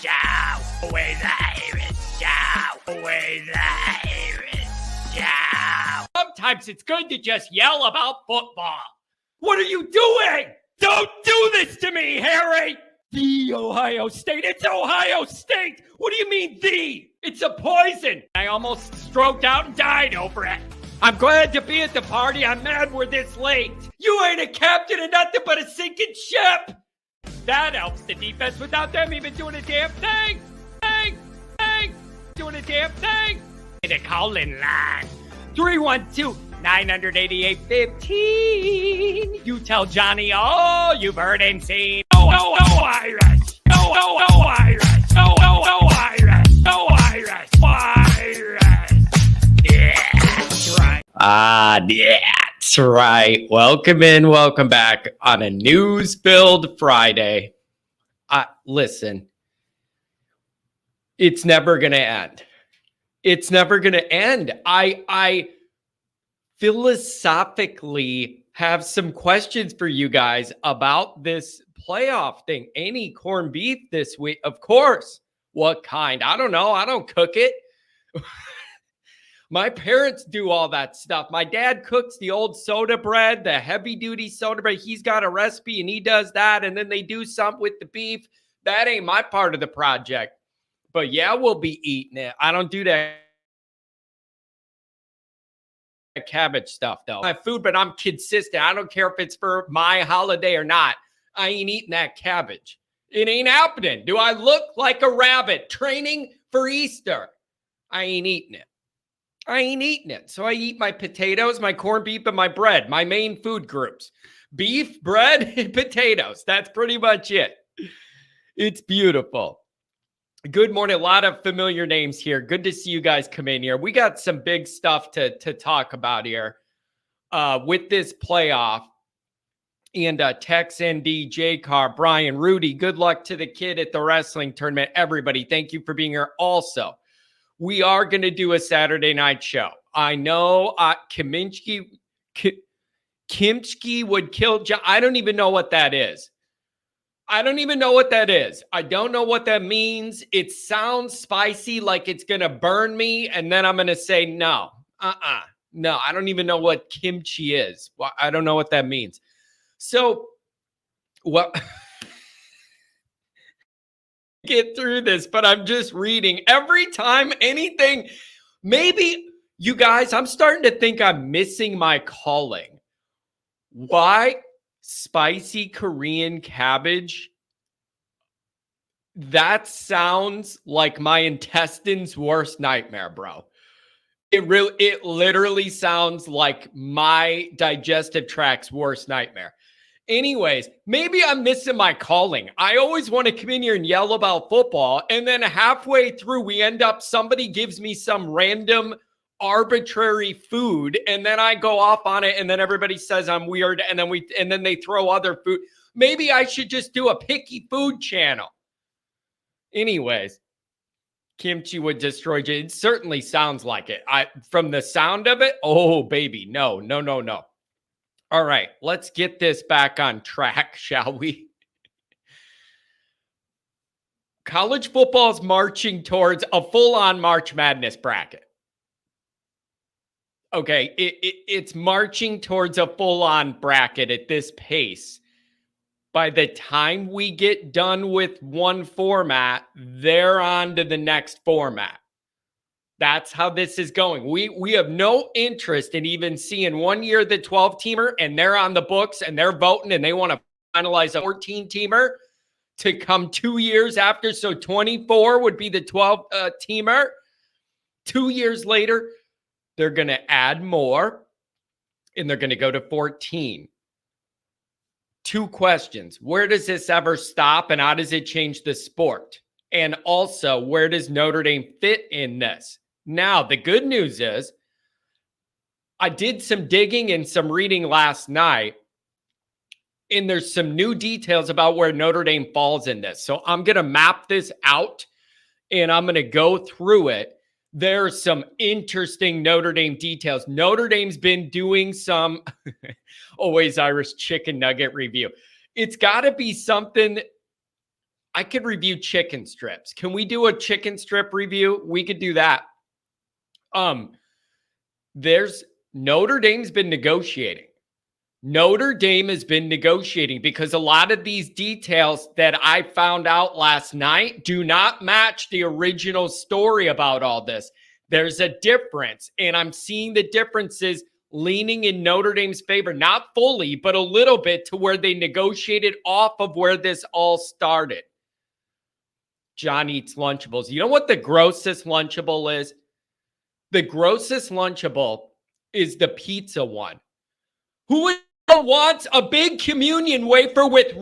Show. Always Irish Show. Always Irish Show. Sometimes it's good to just yell about football. What are you doing? Don't do this to me, Harry! The Ohio State. It's Ohio State! What do you mean, the? It's a poison. I almost stroked out and died over it. I'm glad to be at the party. I'm mad we're this late. You ain't a captain of nothing but a sinking ship. That helps the defense without them even doing a damn thing. Doing a damn thing. The call-in line. 312-988-15. You tell Johnny all you've heard and seen. Oh, Irish. Oh, Irish. Oh, Irish. Oh, Irish. Irish. Yeah, that's right. That's right. Welcome in, welcome back on a news-filled Friday. Listen, it's never going to end. It's never going to end. I philosophically have some questions for you guys about this playoff thing. Any corned beef this week? Of course. What kind? I don't know. I don't cook it. My parents do all that stuff. My dad cooks the old soda bread, the heavy duty soda bread. He's got a recipe and he does that. And then they do something with the beef. That ain't my part of the project. But yeah, we'll be eating it. I don't do that cabbage stuff though. My food, but I'm consistent. I don't care if it's for my holiday or not. I ain't eating that cabbage. It ain't happening. Do I look like a rabbit training for Easter? I ain't eating it. I ain't eating it. So I eat my potatoes, my corned beef, and my bread, my main food groups. Beef, bread, and potatoes. That's pretty much it. It's beautiful. Good morning. A lot of familiar names here. Good to see you guys come in here. We got some big stuff to talk about here with this playoff. And Tex, ND, J Car, Brian, Rudy, good luck to the kid at the wrestling tournament. Everybody, thank you for being here. Also, we are going to do a Saturday night show. I know Kimchi would kill John. I don't even know what that is. I don't know what that means. It sounds spicy, like it's going to burn me. And then I'm going to say, no, no, I don't even know what kimchi is. Well, I don't know what that means. So, well, get through this, but I'm just reading every time anything. Maybe you guys, I'm starting to think I'm missing my calling. Why spicy Korean cabbage? That sounds like my intestines' worst nightmare, bro. It literally sounds like my digestive tract's worst nightmare. Anyways, maybe I'm missing my calling. I always want to come in here and yell about football. And then halfway through, somebody gives me some random arbitrary food. And then I go off on it. And then everybody says I'm weird. And then they throw other food. Maybe I should just do a picky food channel. Anyways, kimchi would destroy you. It certainly sounds like it. From the sound of it. Oh, baby. No. All right, let's get this back on track, shall we? College football is marching towards a full-on March Madness bracket. Okay, it's marching towards a full-on bracket at this pace. By the time we get done with one format, they're on to the next format. That's how this is going. We have no interest in even seeing 1 year the 12-teamer and they're on the books and they're voting and they want to finalize a 14-teamer to come 2 years after. So 24 would be the 12-teamer. 2 years later, they're going to add more and they're going to go to 14. Two questions. Where does this ever stop and how does it change the sport? And also, where does Notre Dame fit in this? Now, the good news is I did some digging and some reading last night, and there's some new details about where Notre Dame falls in this. So I'm going to map this out, and I'm going to go through it. There's some interesting Notre Dame details. Notre Dame's been doing some always Irish chicken nugget review. It's got to be something I could review chicken strips. Can we do a chicken strip review? We could do that. There's Notre Dame's been negotiating. Notre Dame has been negotiating because a lot of these details that I found out last night do not match the original story about all this. There's a difference, and I'm seeing the differences leaning in Notre Dame's favor, not fully, but a little bit to where they negotiated off of where this all started. John eats Lunchables. You know what the grossest Lunchable is? The grossest Lunchable is the pizza one. Who wants a big communion wafer with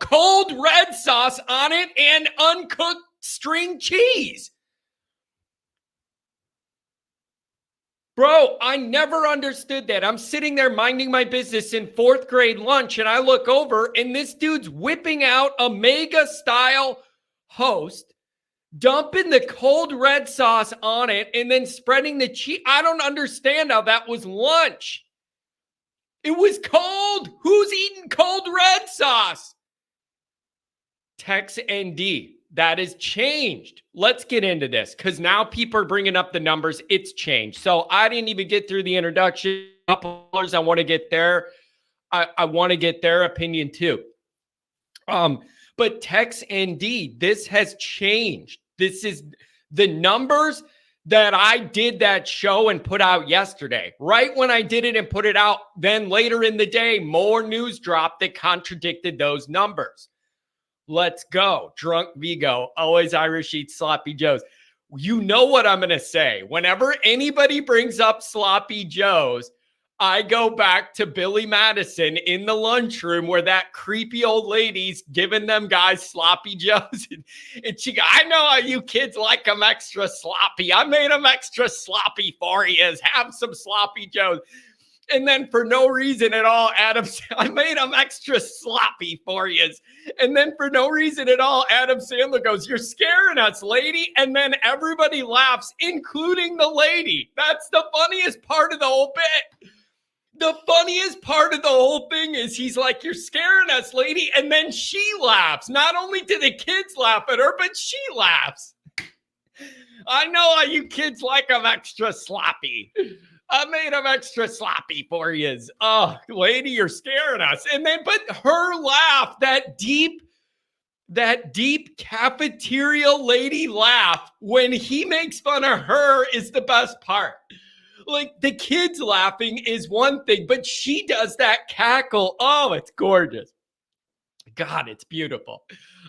cold red sauce on it and uncooked string cheese? Bro, I never understood that. I'm sitting there minding my business in 4th grade lunch, and I look over, and this dude's whipping out a mega-style host, dumping the cold red sauce on it, and then spreading the cheese. I don't understand how that was lunch. It was cold. Who's eating cold red sauce? Tex ND. That has changed. Let's get into this because now people are bringing up the numbers. It's changed. So I didn't even get through the introduction. I want to get there. I want to get their opinion too. But Tex ND, this has changed. This is the numbers that I did that show and put out yesterday. Right when I did it and put it out, then later in the day, more news dropped that contradicted those numbers. Let's go. Drunk Vigo, always Irish eats sloppy joes. You know what I'm going to say. Whenever anybody brings up sloppy joes, I go back to Billy Madison in the lunchroom where that creepy old lady's giving them guys sloppy joes. And she goes, I know how you kids like them extra sloppy. I made them extra sloppy for you. Have some sloppy joes. And then for no reason at all, Adam, I made them extra sloppy for you. And then for no reason at all, Adam Sandler goes, you're scaring us, lady. And then everybody laughs, including the lady. That's the funniest part of the whole bit. The funniest part of the whole thing is he's like, you're scaring us, lady. And then she laughs. Not only do the kids laugh at her, but she laughs. I know how you kids like them extra sloppy. I made them extra sloppy for you. Oh, lady, you're scaring us. And then, but her laugh, that deep cafeteria lady laugh when he makes fun of her is the best part. Like the kids laughing is one thing, but she does that cackle. Oh, it's gorgeous. God, it's beautiful.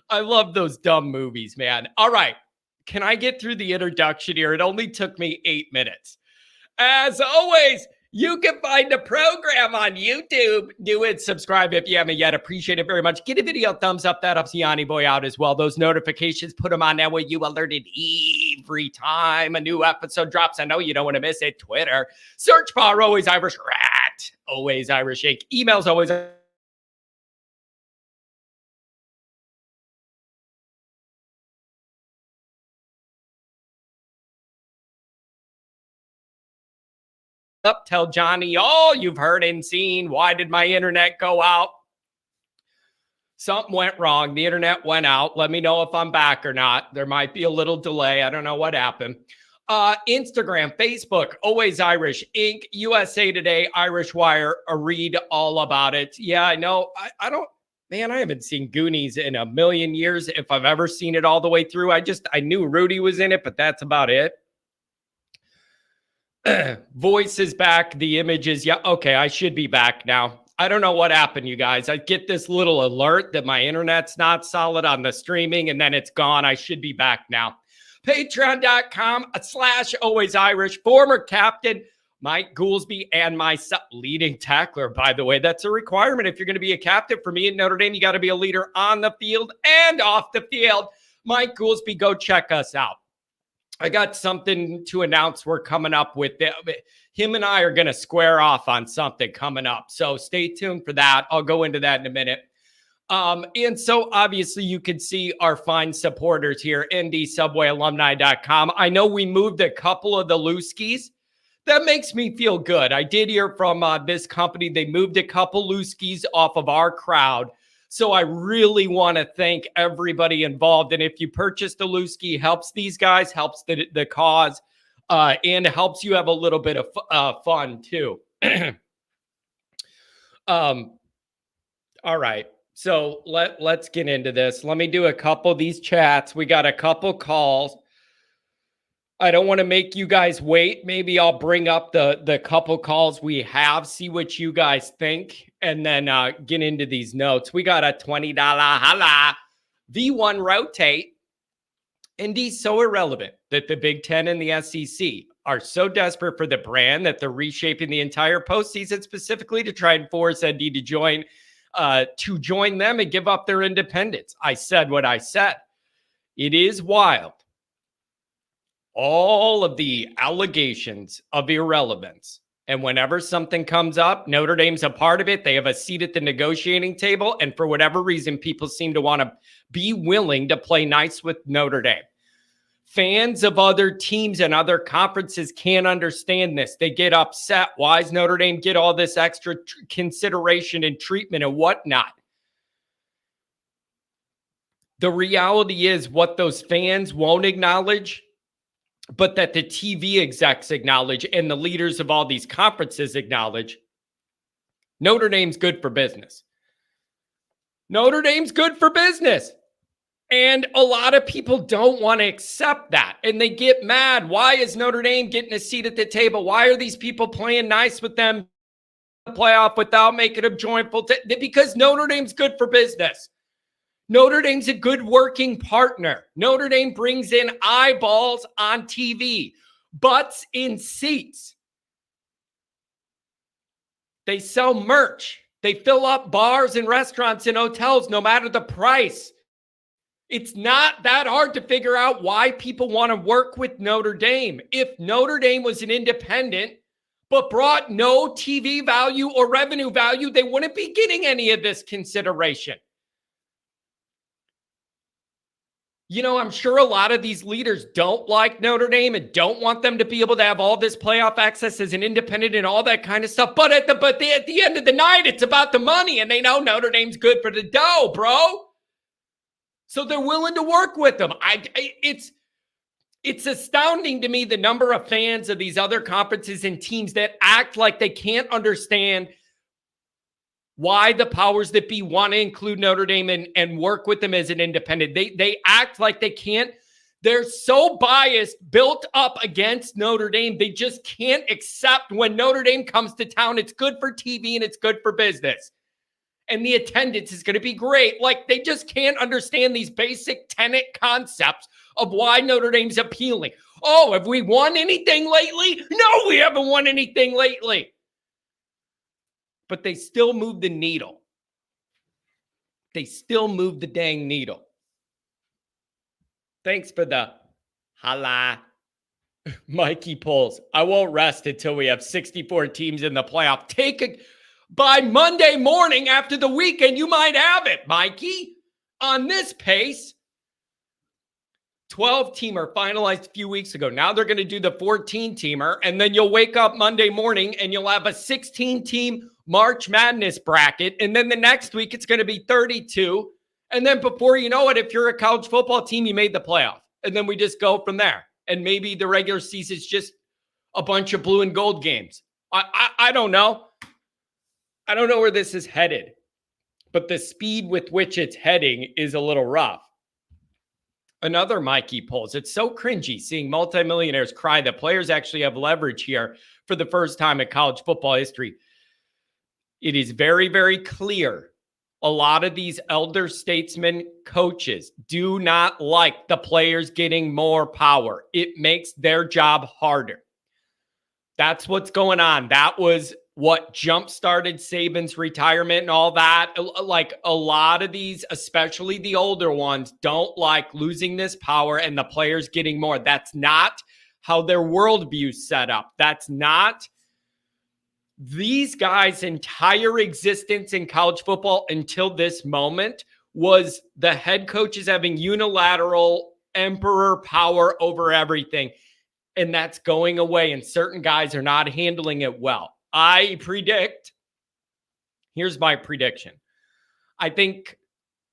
I love those dumb movies, man. All right. Can I get through the introduction here? It only took me 8 minutes. As always, you can find the program on YouTube. Do it. Subscribe if you haven't yet. Appreciate it very much. Get a video thumbs up. That helps Yanni Boy out as well. Those notifications, put them on that way you alerted every time a new episode drops. I know you don't want to miss it. Twitter. Search for Always Irish Rat. Always Irish Inc. Emails always up. Tell Johnny all you've heard and seen. Why did my internet go out? Something went wrong. The internet went out. Let me know if I'm back or not. There might be a little delay. I don't know what happened. Instagram, Facebook, Always Irish Inc., USA Today, Irish Wire. Read all about it. Yeah, I know. I don't, man, I haven't seen Goonies in a million years. If I've ever seen it all the way through, I knew Rudy was in it, but that's about it. Voice is back. The images. Yeah. Okay. I should be back now. I don't know what happened, you guys. I get this little alert that my internet's not solid on the streaming and then it's gone. I should be back now. Patreon.com/Always Irish. Former captain Mike Goolsby and myself, leading tackler, by the way. That's a requirement. If you're going to be a captain for me at Notre Dame, you got to be a leader on the field and off the field. Mike Goolsby, go check us out. I got something to announce we're coming up with. Him and I are going to square off on something coming up. So stay tuned for that. I'll go into that in a minute. And so obviously you can see our fine supporters here, ndsubwayalumni.com. I know we moved a couple of the Lewskis. That makes me feel good. I did hear from this company. They moved a couple Lewskis off of our crowd. So I really want to thank everybody involved. And if you purchase the Lewski, helps these guys, helps the cause, and helps you have a little bit of fun too. All right. So let's get into this. Let me do a couple of these chats. We got a couple calls. I don't want to make you guys wait. Maybe I'll bring up the couple calls we have, see what you guys think, and then get into these notes. We got a $20 holla V1 rotate. Indy's so irrelevant that the Big Ten and the SEC are so desperate for the brand that they're reshaping the entire postseason specifically to try and force Indy to join them and give up their independence. I said what I said. It is wild. All of the allegations of irrelevance. And whenever something comes up, Notre Dame's a part of it. They have a seat at the negotiating table. And for whatever reason, people seem to want to be willing to play nice with Notre Dame. Fans of other teams and other conferences can't understand this. They get upset. Why does Notre Dame get all this extra consideration and treatment and whatnot? The reality is what those fans won't acknowledge, but that the TV execs acknowledge and the leaders of all these conferences acknowledge, Notre Dame's good for business. Notre Dame's good for business. And a lot of people don't want to accept that. And they get mad. Why is Notre Dame getting a seat at the table? Why are these people playing nice with them in the playoff without making them joyful? Because Notre Dame's good for business. Notre Dame's a good working partner. Notre Dame brings in eyeballs on TV, butts in seats. They sell merch. They fill up bars and restaurants and hotels no matter the price. It's not that hard to figure out why people want to work with Notre Dame. If Notre Dame was an independent but brought no TV value or revenue value, they wouldn't be getting any of this consideration. You know, I'm sure a lot of these leaders don't like Notre Dame and don't want them to be able to have all this playoff access as an independent and all that kind of stuff. But at the end of the night, it's about the money, and they know Notre Dame's good for the dough, bro. So they're willing to work with them. It's astounding to me the number of fans of these other conferences and teams that act like they can't understand why the powers that be want to include Notre Dame and work with them as an independent. They act like they can't. They're so biased, built up against Notre Dame. They just can't accept when Notre Dame comes to town. It's good for TV and it's good for business. And the attendance is going to be great. Like, they just can't understand these basic tenet concepts of why Notre Dame's appealing. Oh, have we won anything lately? No, we haven't won anything lately. But they still move the needle. They still move the dang needle. Thanks for the holla. Mikey Pulls. I won't rest until we have 64 teams in the playoff. By Monday morning after the weekend, you might have it, Mikey. On this pace, 12-teamer finalized a few weeks ago. Now they're going to do the 14-teamer, and then you'll wake up Monday morning and you'll have a 16-team March Madness bracket, and then the next week it's going to be 32, and then before you know it, if you're a college football team, you made the playoff, and then we just go from there, and maybe the regular season's just a bunch of blue and gold games. I don't know. I don't know where this is headed, but the speed with which it's heading is a little rough. Another Mikey Pulls. It's so cringy seeing multimillionaires cry that players actually have leverage here for the first time in college football history. It is very, very clear. A lot of these elder statesmen coaches do not like the players getting more power. It makes their job harder. That's what's going on. That was what jump-started Saban's retirement and all that. Like, a lot of these, especially the older ones, don't like losing this power and the players getting more. That's not how their worldview's set up. That's not these guys' entire existence in college football until this moment was the head coaches having unilateral emperor power over everything. And that's going away, and certain guys are not handling it well. I predict, here's my prediction. I think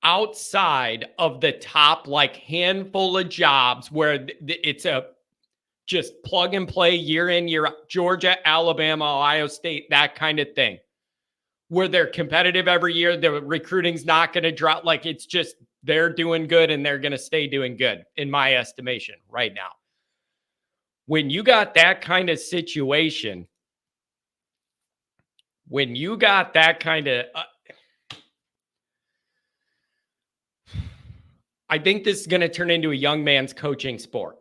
outside of the top like handful of jobs where it's a just plug and play year in, year out, Georgia, Alabama, Ohio State, that kind of thing, where they're competitive every year, the recruiting's not going to drop. Like, it's just they're doing good and they're going to stay doing good, in my estimation, right now. When you got that kind of situation, when you got that kind of I think this is going to turn into a young man's coaching sport.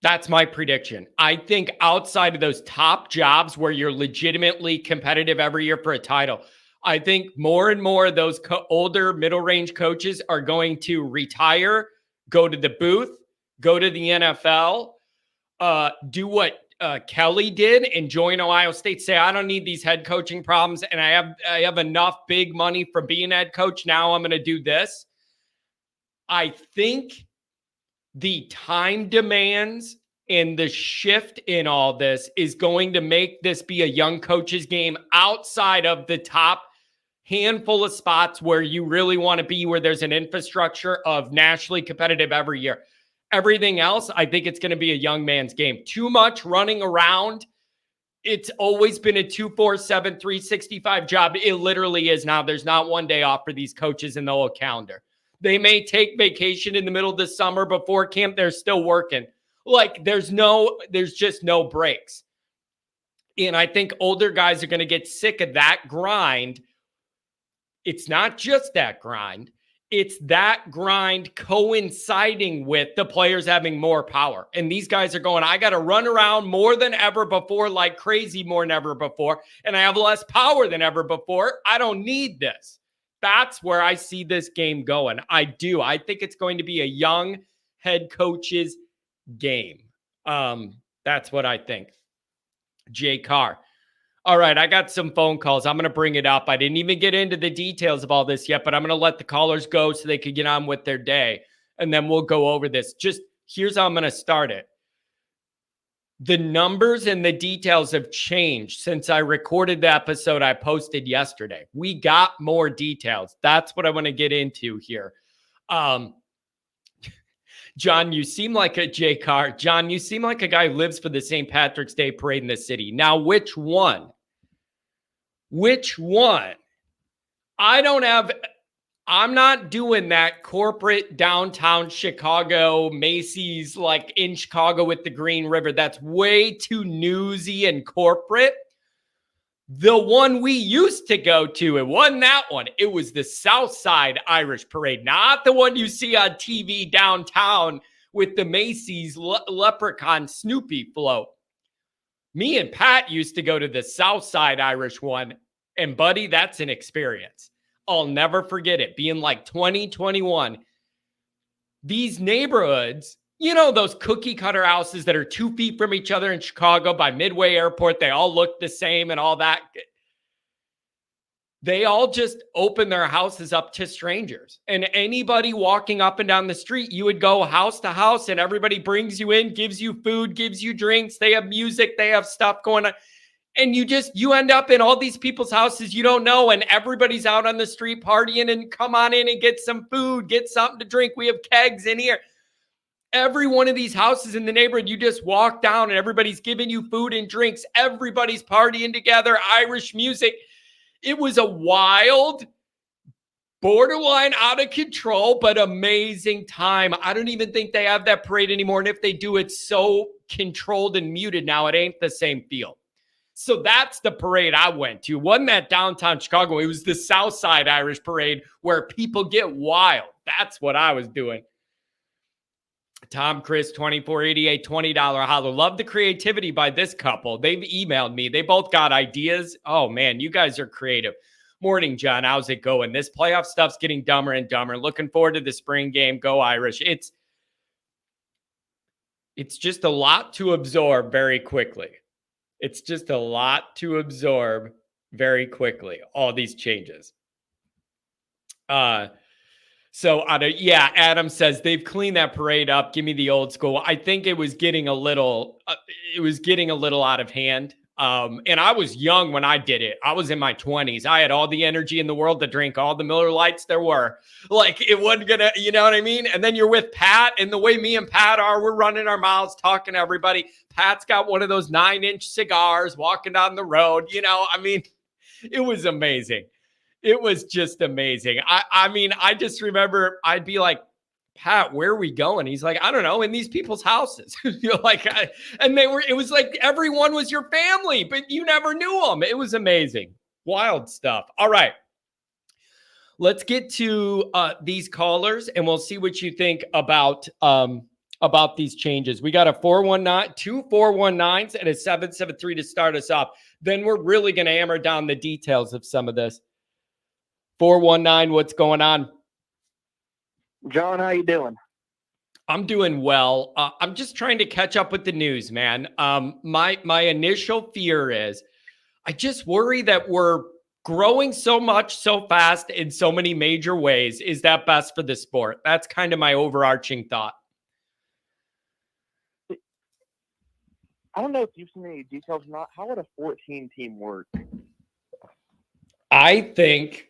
That's my prediction. I think outside of those top jobs where you're legitimately competitive every year for a title, I think more and more of those older middle range coaches are going to retire, go to the booth, go to the NFL, do what Kelly did and join Ohio State, say, I don't need these head coaching problems and I have enough big money from being head coach. Now I'm going to do this. I think the time demands and the shift in all this is going to make this be a young coach's game outside of the top handful of spots where you really want to be, where there's an infrastructure of nationally competitive every year. Everything else, I think it's going to be a young man's game. Too much running around. It's always been a 2-4-7, 365 job. It literally is now. There's not one day off for these coaches in the whole calendar. They may take vacation in the middle of the summer before camp. They're still working. Like, there's just no breaks. And I think older guys are going to get sick of that grind. It's not just that grind. It's that grind coinciding with the players having more power. And these guys are going, I got to run around more than ever before, like crazy more than ever before. And I have less power than ever before. I don't need this. That's where I see this game going. I do. I think it's going to be a young head coach's game. That's what I think. Jay Carr. All right, I got some phone calls. I'm going to bring it up. I didn't even get into the details of all this yet, but I'm going to let the callers go so they can get on with their day, and then we'll go over this. Just here's how I'm going to start it. The numbers and the details have changed since I recorded the episode I posted yesterday. We got more details. That's what I want to get into here. John, you seem like a J Carr. John, you seem like a guy who lives for the St. Patrick's Day parade in the city. Now, which one? Which one? I'm not doing that corporate downtown Chicago, Macy's, like in Chicago with the Green River. That's way too newsy and corporate. The one we used to go to, it wasn't that one. It was the Southside Irish Parade, not the one you see on TV downtown with the Macy's Leprechaun Snoopy float. Me and Pat used to go to the Southside Irish one, and buddy, that's an experience. I'll never forget it. Being like 2021, these neighborhoods, you know, those cookie cutter houses that are 2 feet from each other in Chicago by Midway Airport, they all look the same and all that. They all just open their houses up to strangers. And anybody walking up and down the street, you would go house to house and everybody brings you in, gives you food, gives you drinks. They have music, they have stuff going on. And you end up in all these people's houses you don't know, and everybody's out on the street partying, and come on in and get some food, get something to drink. We have kegs in here. Every one of these houses in the neighborhood, you just walk down and everybody's giving you food and drinks. Everybody's partying together, Irish music. It was a wild, borderline out of control, but amazing time. I don't even think they have that parade anymore. And if they do, it's so controlled and muted now, it ain't the same feel. So that's the parade I went to. Wasn't that downtown Chicago? It was the Southside Irish Parade where people get wild. That's what I was doing. Tom Chris, 2488, $20 holler. Love the creativity by this couple. They've emailed me. They both got ideas. Oh, man, you guys are creative. Morning, John. How's it going? This playoff stuff's getting dumber and dumber. Looking forward to the spring game. Go Irish. It's just a lot to absorb very quickly. It's just a lot to absorb very quickly, all these changes. Adam says they've cleaned that parade up. Give me the old school. I think it was getting a little out of hand. And I was young when I did it. I was in my 20s. I had all the energy in the world to drink all the Miller Lights there were. Like, it wasn't gonna, you know what I mean? And then you're with Pat, and the way me and Pat are, we're running our mouths, talking to everybody. Pat's got one of those 9-inch cigars walking down the road. You know, I mean, it was amazing. It was just amazing. I mean, I just remember I'd be like, Pat, where are we going? He's like, I don't know, in these people's houses. You're like, it was like everyone was your family, but you never knew them. It was amazing. Wild stuff. All right. Let's get to these callers, and we'll see what you think about these changes. We got a 419, two 419s, and a 773 to start us off. Then we're really going to hammer down the details of some of this. 419, what's going on? John, how you doing? I'm doing well. I'm just trying to catch up with the news, man. My initial fear is I just worry that we're growing so much so fast in so many major ways. Is that best for the sport? That's kind of my overarching thought. I don't know if you've seen any details or not. How would a 14-team work? I think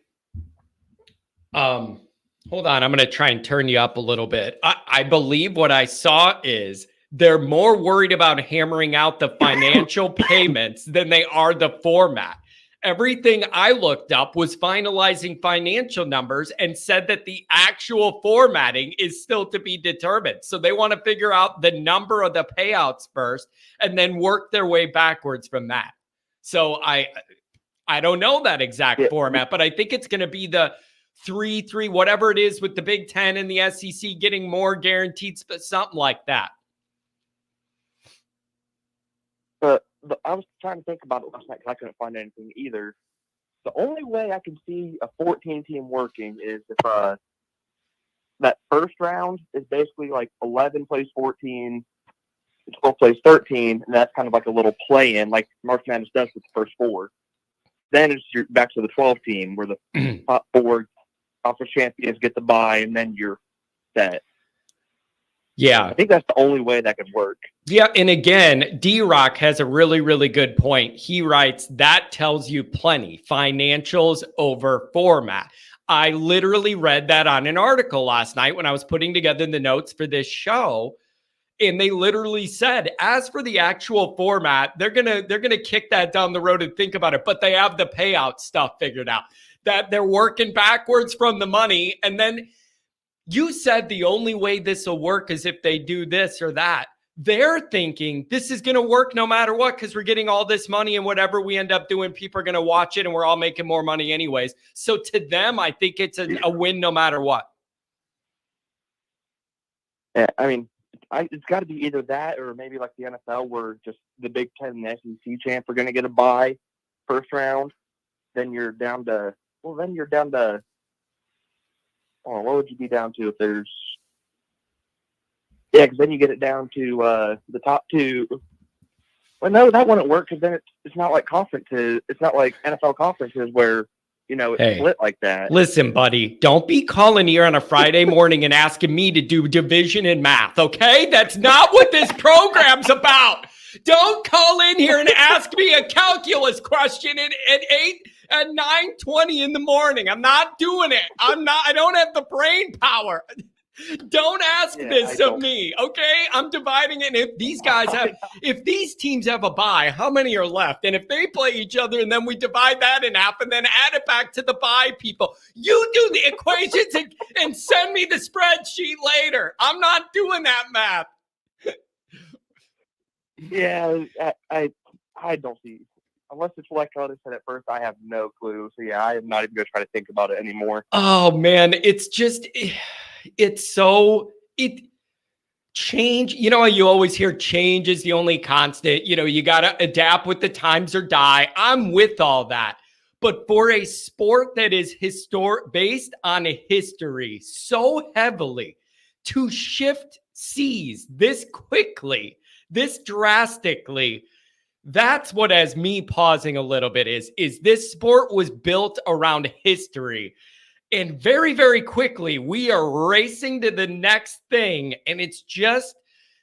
hold on, I'm going to try and turn you up a little bit. I believe what I saw is they're more worried about hammering out the financial payments than they are the format. Everything I looked up was finalizing financial numbers and said that the actual formatting is still to be determined. So they want to figure out the number of the payouts first and then work their way backwards from that. So I don't know that exact format, but I think it's going to be the 3-3, whatever it is with the Big Ten and the SEC getting more guaranteed, something like that. I was trying to think about it last night because I couldn't find anything either. The only way I can see a 14-team working is if that first round is basically like 11 plays 14, 12 plays 13, and that's kind of like a little play-in, like March Madness does with the first four. Then it's back to the 12 team where the top four conference champions get the bye, and then you're set. Yeah. I think that's the only way that could work. Yeah. And again, D-Rock has a really, really good point. He writes, that tells you plenty. Financials over format. I literally read that on an article last night when I was putting together the notes for this show. And they literally said, as for the actual format, they're gonna kick that down the road and think about it. But they have the payout stuff figured out. That they're working backwards from the money. And then you said the only way this will work is if they do this or that. They're thinking this is going to work no matter what because we're getting all this money, and whatever we end up doing, people are going to watch it and we're all making more money anyways. So to them, I think it's a win no matter what. Yeah, I mean, it's got to be either that or maybe like the NFL where just the Big Ten and the SEC champ are going to get a bye first round. Then you're down to what would you be down to if there's because then you get it down to the top two. Well, no, that wouldn't work because then it's not like conferences. It's not like NFL conferences where it's split like that. Listen, buddy, don't be calling here on a Friday morning and asking me to do division in math, okay? That's not what this program's about. Don't call in here and ask me a calculus question at 9:20 in the morning. I'm not doing it. I don't have the brain power. Don't ask this of me, okay? I'm dividing it. And if these teams have a bye, how many are left? And if they play each other and then we divide that in half and then add it back to the bye people, you do the equations and send me the spreadsheet later. I'm not doing that math. Yeah, I don't see. Unless it's like I said at first, I have no clue. So yeah, I am not even going to try to think about it anymore. Oh man, it's change. You know, you always hear change is the only constant. You got to adapt with the times or die. I'm with all that. But for a sport that is based on a history so heavily, to shift seas this quickly, this drastically, that's what has me pausing a little bit is this sport was built around history. And very, very quickly, we are racing to the next thing. And it's just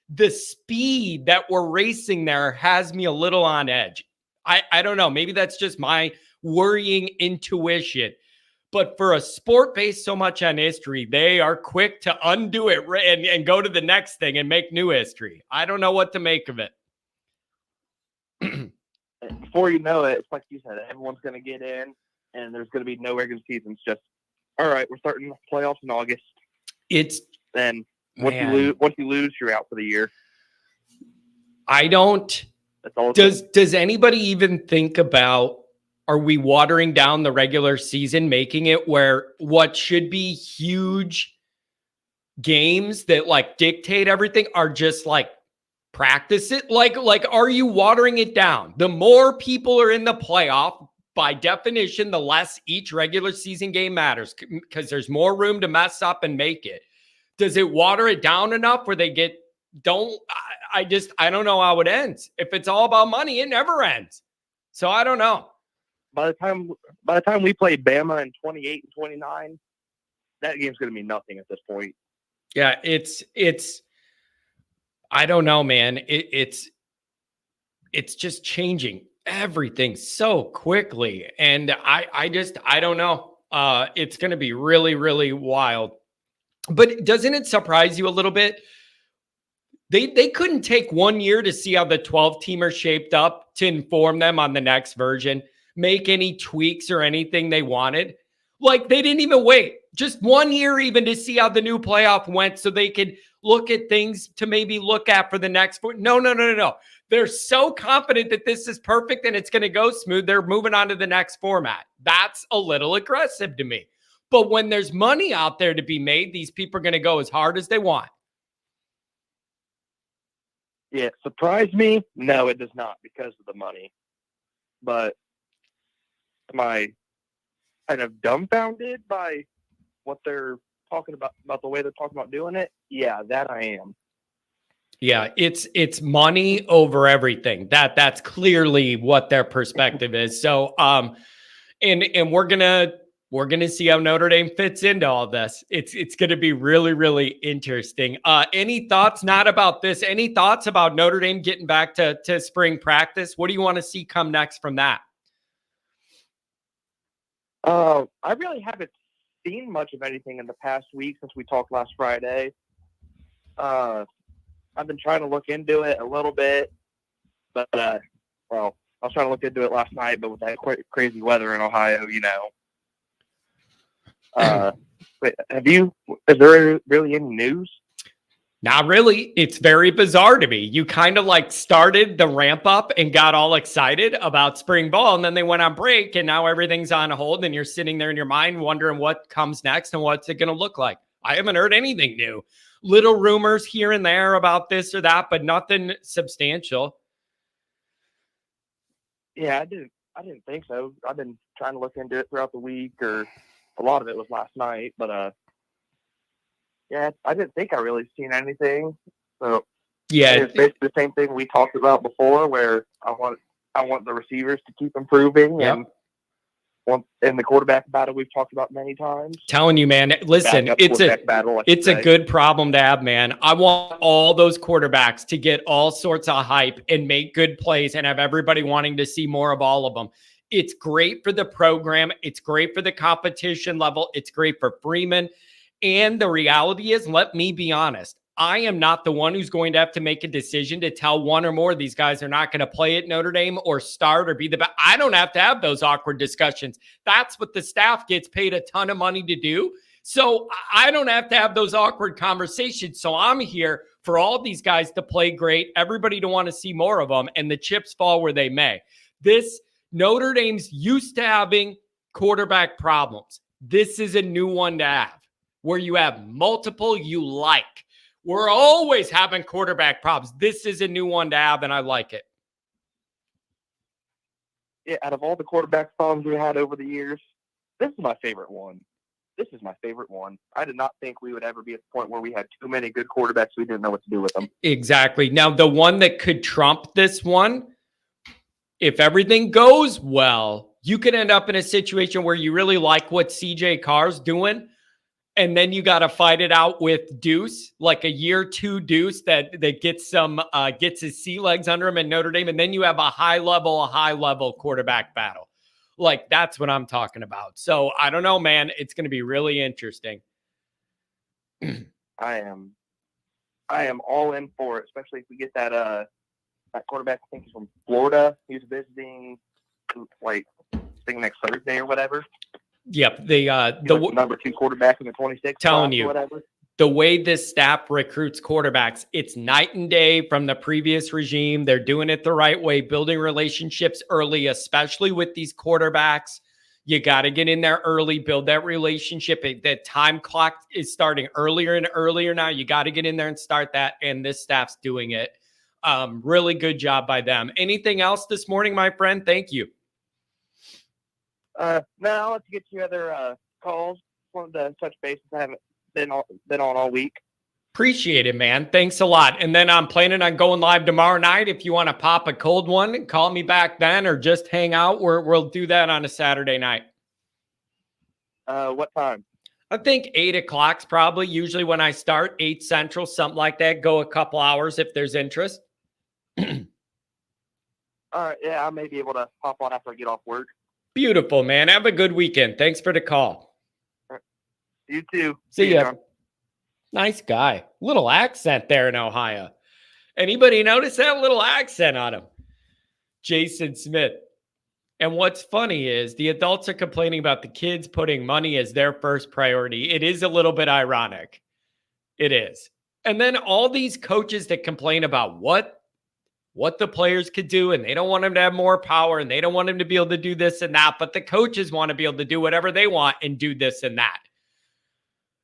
the speed that we're racing there has me a little on edge. I don't know. Maybe that's just my worrying intuition. But for a sport based so much on history, they are quick to undo it and go to the next thing and make new history. I don't know what to make of it. Before you know it, it's like you said, everyone's going to get in, and there's going to be no regular season. It's just, all right, we're starting the playoffs in August. Then once you lose, you're out for the year. I don't. Does anybody even think about, are we watering down the regular season, making it where what should be huge games that like dictate everything are just like practice it? Like, are you watering it down? The more people are in the playoff, by definition, the less each regular season game matters because there's more room to mess up and make it. Does it water it down enough where they I don't know how it ends. If it's all about money, it never ends. So I don't know. By the time we play Bama in 28 and 29, that game's going to mean nothing at this point. Yeah, it's I don't know, man. It's just changing everything so quickly. And I don't know. It's going to be really, really wild. But doesn't it surprise you a little bit? They couldn't take 1 year to see how the 12-teamer shaped up to inform them on the next version, make any tweaks or anything they wanted. Like, they didn't even wait just 1 year even to see how the new playoff went so they could look at things to maybe look at for the next. No. They're so confident that this is perfect and it's going to go smooth. They're moving on to the next format. That's a little aggressive to me. But when there's money out there to be made, these people are going to go as hard as they want. Yeah, surprise me? No, it does not because of the money. But am I kind of dumbfounded by what they're talking about the way they're talking about doing it? Yeah, that I am. Yeah, it's money over everything. That's clearly what their perspective is. So, and we're gonna see how Notre Dame fits into all this. It's gonna be really, really interesting. Any thoughts? Not about this. Any thoughts about Notre Dame getting back to spring practice? What do you want to see come next from that? I really haven't seen much of anything in the past week since we talked last Friday. I've been trying to look into it a little bit, but I was trying to look into it last night, but with that crazy weather in Ohio, Wait, is there really any news? Not really. It's very bizarre to me. You kind of like started the ramp up and got all excited about spring ball, and then they went on break, and now everything's on hold, and you're sitting there in your mind wondering what comes next and what's it going to look like. I haven't heard anything new. Little rumors here and there about this or that, but nothing substantial. Yeah, I didn't think so. I've been trying to look into it throughout the week, or a lot of it was last night, but yeah, I didn't think I really seen anything. So yeah, it's basically the same thing we talked about before, where I want the receivers to keep improving, and the quarterback battle we've talked about many times. Telling you, man, listen, it's a good problem to have, man. I want all those quarterbacks to get all sorts of hype and make good plays and have everybody wanting to see more of all of them. It's great for the program. It's great for the competition level. It's great for Freeman. And the reality is, let me be honest, I am not the one who's going to have to make a decision to tell one or more of these guys are not going to play at Notre Dame or start or be the best. I don't have to have those awkward discussions. That's what the staff gets paid a ton of money to do. So I don't have to have those awkward conversations. So I'm here for all these guys to play great, everybody to want to see more of them, and the chips fall where they may. This Notre Dame's used to having quarterback problems. This is a new one to have, where you have multiple you like. We're always having quarterback problems. This is a new one to have, and I like it. Yeah, out of all the quarterback problems we had over the years, this is my favorite one. I did not think we would ever be at the point where we had too many good quarterbacks we didn't know what to do with them. Exactly. Now, the one that could trump this one, if everything goes well, you could end up in a situation where you really like what CJ Carr's doing, And then you got to fight it out with Deuce, like a year 2 Deuce that gets gets his sea legs under him in Notre Dame. And then you have a high level quarterback battle. Like, that's what I'm talking about. So I don't know, man. It's going to be really interesting. I am all in for it, especially if we get that quarterback. I think he's from Florida. He's visiting, like, I think next Thursday or whatever. Yep. The number 2 quarterback in the 26th. Telling you, whatever. The way this staff recruits quarterbacks, it's night and day from the previous regime. They're doing it the right way, building relationships early, especially with these quarterbacks. You got to get in there early, build that relationship. The time clock is starting earlier and earlier now. You got to get in there and start that, and this staff's doing it. Really good job by them. Anything else this morning, my friend? Thank you. No, let's get you other calls. Wanted to touch base. I haven't been on all week. Appreciate it, man. Thanks a lot. And then I'm planning on going live tomorrow night. If you want to pop a cold one, call me back then, or just hang out. We'll do that on a Saturday night. What time? I think 8 o'clock's probably usually when I start, 8 Central, something like that. Go a couple hours if there's interest. All right. Yeah, I may be able to pop on after I get off work. Beautiful, man. Have a good weekend. Thanks for the call. You too. See ya. Nice guy. Little accent there in Ohio. Anybody notice that little accent on him? Jason Smith. And what's funny is the adults are complaining about the kids putting money as their first priority. It is a little bit ironic. It is. And then all these coaches that complain about what the players could do, and they don't want them to have more power, and they don't want them to be able to do this and that, but the coaches want to be able to do whatever they want and do this and that.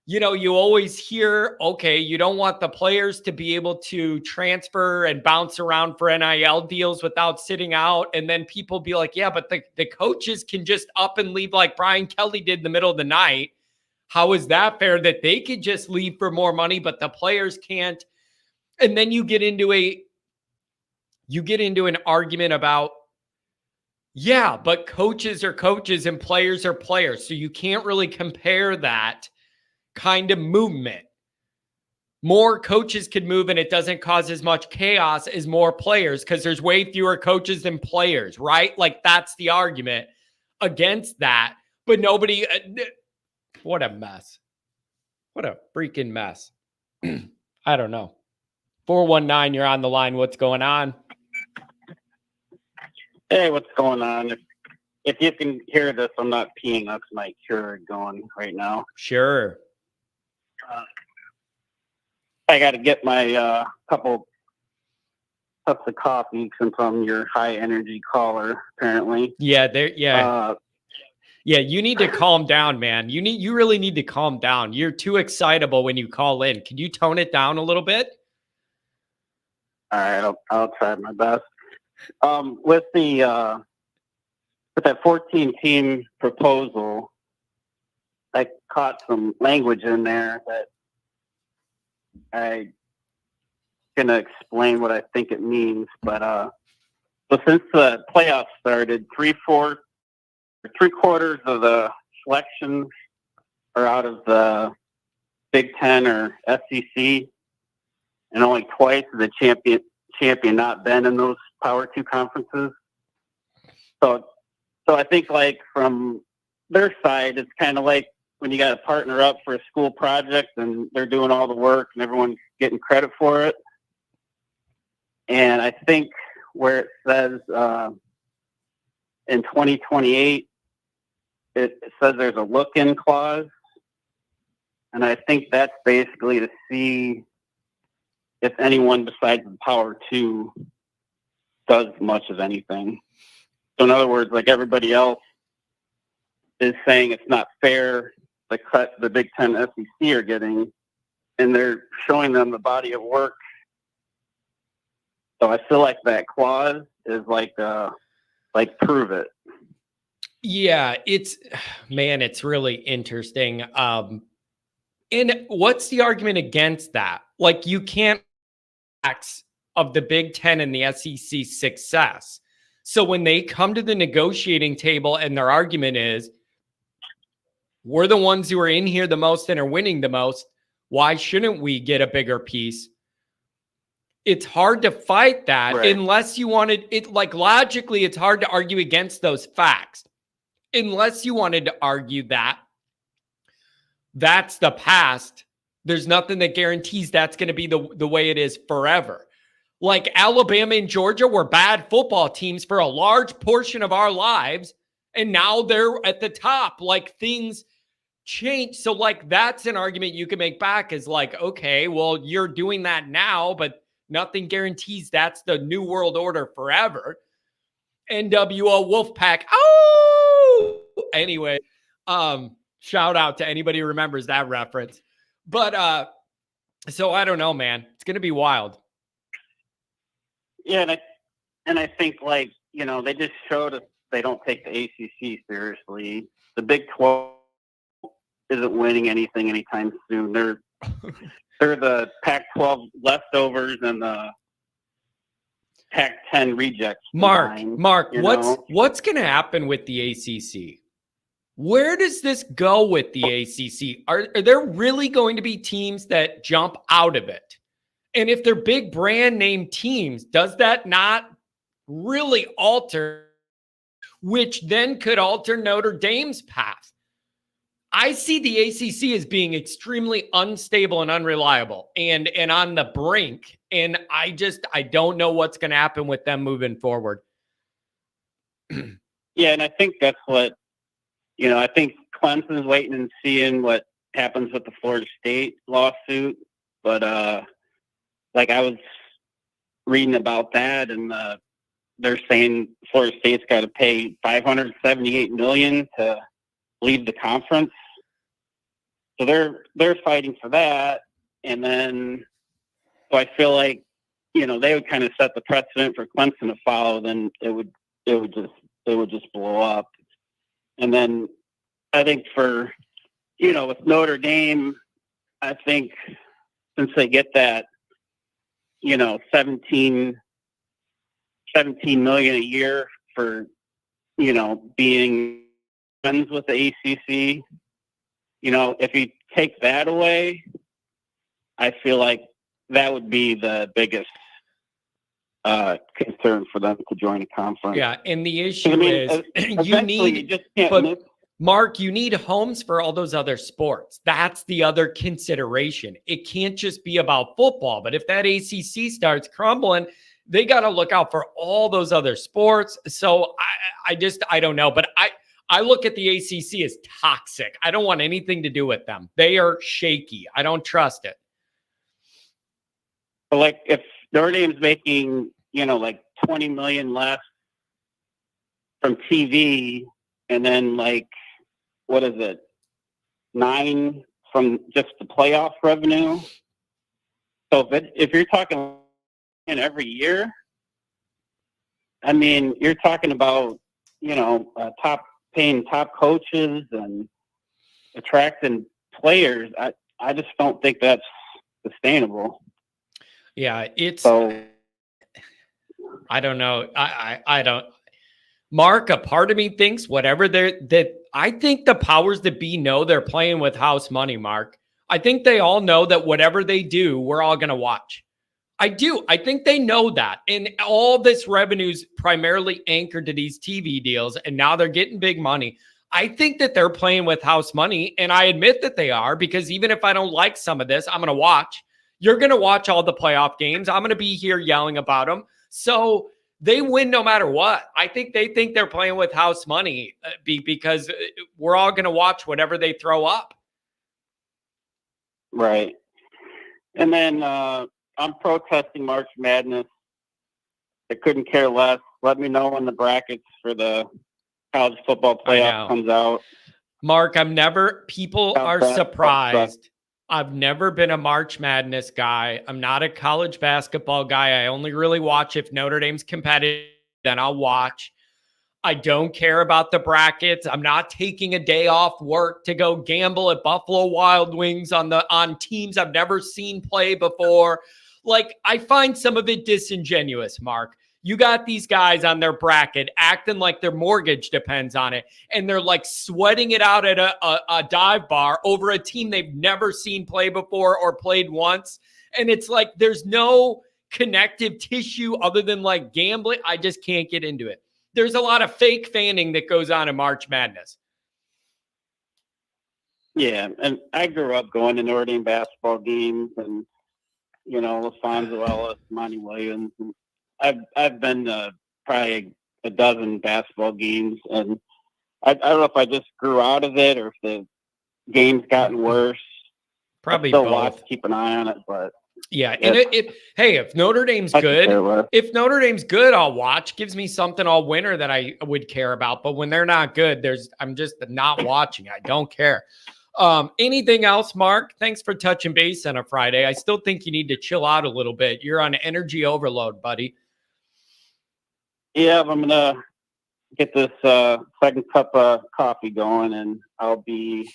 You know, you always hear, okay, you don't want the players to be able to transfer and bounce around for NIL deals without sitting out. And then people be like, yeah, but the coaches can just up and leave like Brian Kelly did in the middle of the night. How is that fair that they could just leave for more money, but the players can't? And then you get into an argument about, yeah, but coaches are coaches and players are players. So you can't really compare that kind of movement. More coaches could move and it doesn't cause as much chaos as more players because there's way fewer coaches than players, right? Like, that's the argument against that. But nobody, what a mess. What a freaking mess. I don't know. 419, you're on the line. What's going on? Hey, what's going on? If you can hear this, I'm not peeing. That's my Keurig going right now. Sure. I got to get my couple cups of coffee since I'm your high energy caller, apparently. Yeah, yeah, you need to calm down, man. You really need to calm down. You're too excitable when you call in. Can you tone it down a little bit? All right, I'll try my best. With that 14-team proposal, I caught some language in there that I'm gonna explain what I think it means. But so since the playoffs started, three-quarters of the selections are out of the Big Ten or SEC, and only twice has the champion not been in those Power 2 conferences. So I think, like, from their side, it's kind of like when you got to partner up for a school project and they're doing all the work and everyone's getting credit for it. And I think where it says in 2028, it says there's a look-in clause. And I think that's basically to see if anyone besides the Power 2 does much of anything. So in other words, like, everybody else is saying it's not fair the cut the Big Ten SEC are getting, and they're showing them the body of work. So I feel like that clause is like prove it. Yeah, it's really interesting. And what's the argument against that? Like, you can't acts of the Big Ten and the SEC success. So when they come to the negotiating table and their argument is, We're the ones who are in here the most and are winning the most. Why shouldn't we get a bigger piece? It's hard to fight that unless you wanted it. Like, logically, it's hard to argue against those facts. Unless you wanted to argue that that's the past, there's nothing that guarantees that's going to be the way it is forever. Like, Alabama and Georgia were bad football teams for a large portion of our lives, and now they're at the top. Like, things change. So, like, that's an argument you can make back, is like, okay, well, you're doing that now, but nothing guarantees that's the new world order forever. NWO Wolfpack. Oh, anyway, shout out to anybody who remembers that reference. But so I don't know, man. It's gonna be wild. Yeah, and I think, like, you know, they just showed us they don't take the ACC seriously. The Big 12 isn't winning anything anytime soon. They're the Pac-12 leftovers and the Pac-10 rejects. Mark, what's going to happen with the ACC? Where does this go with the ACC? Are there really going to be teams that jump out of it? And if they're big brand name teams, does that not really alter, which then could alter Notre Dame's path? I see the ACC as being extremely unstable and unreliable and on the brink. And I don't know what's going to happen with them moving forward. Yeah, and I think that's what, you know, I think Clemson's waiting and seeing what happens with the Florida State lawsuit. But, like, I was reading about that, and they're saying Florida State's got to pay $578 million to leave the conference. So they're fighting for that. And then, so I feel like, you know, they would kind of set the precedent for Clemson to follow, then it would just blow up. And then I think for, you know, with Notre Dame, I think since they get that, you know, 17 million a year for, you know, being friends with the ACC, you know, if you take that away, I feel like that would be the biggest concern for them to join a conference. Yeah, and the issue is Mark, you need homes for all those other sports. That's the other consideration. It can't just be about football, but if that ACC starts crumbling, they got to look out for all those other sports. So I don't know, but I look at the ACC as toxic. I don't want anything to do with them. They are shaky. I don't trust it. Like, if Notre Dame's making, you know, like 20 million less from TV, and then, like, what is it, 9 from just the playoff revenue? So if you're talking in every year, I mean, you're talking about, you know, paying top coaches and attracting players. I just don't think that's sustainable. Yeah, so, I don't know. I don't. Mark, a part of me thinks whatever I think the powers that be know they're playing with house money, Mark. I think they all know that whatever they do, we're all going to watch. I do. I think they know that. And all this revenue's primarily anchored to these TV deals, and now they're getting big money. I think that they're playing with house money, and I admit that they are, because even if I don't like some of this, I'm going to watch. You're going to watch all the playoff games. I'm going to be here yelling about them. So they win no matter what. I think they think they're playing with house money because we're all going to watch whatever they throw up. Right. And then I'm protesting March Madness. I couldn't care less. Let me know when the brackets for the college football playoff comes out. Mark, people are surprised. I've never been a March Madness guy. I'm not a college basketball guy. I only really watch if Notre Dame's competitive, then I'll watch. I don't care about the brackets. I'm not taking a day off work to go gamble at Buffalo Wild Wings on teams I've never seen play before. Like, I find some of it disingenuous, Mark. You got these guys on their bracket acting like their mortgage depends on it, and they're like sweating it out at a dive bar over a team they've never seen play before or played once. And it's like there's no connective tissue other than like gambling. I just can't get into it. There's a lot of fake fanning that goes on in March Madness. Yeah, and I grew up going to Notre Dame basketball games, and LaFonso Ellis, Monty Williams. And I've been to probably a dozen basketball games, and I don't know if I just grew out of it or if the game's gotten worse. Probably I still both. watch, keep an eye on it, but yeah. And if Notre Dame's good, I'll watch. Gives me something all winter that I would care about. But when they're not good, I'm just not watching. I don't care. Anything else, Mark? Thanks for touching base on a Friday. I still think you need to chill out a little bit. You're on energy overload, buddy. Yeah, I'm going to get this second cup of coffee going, and I'll be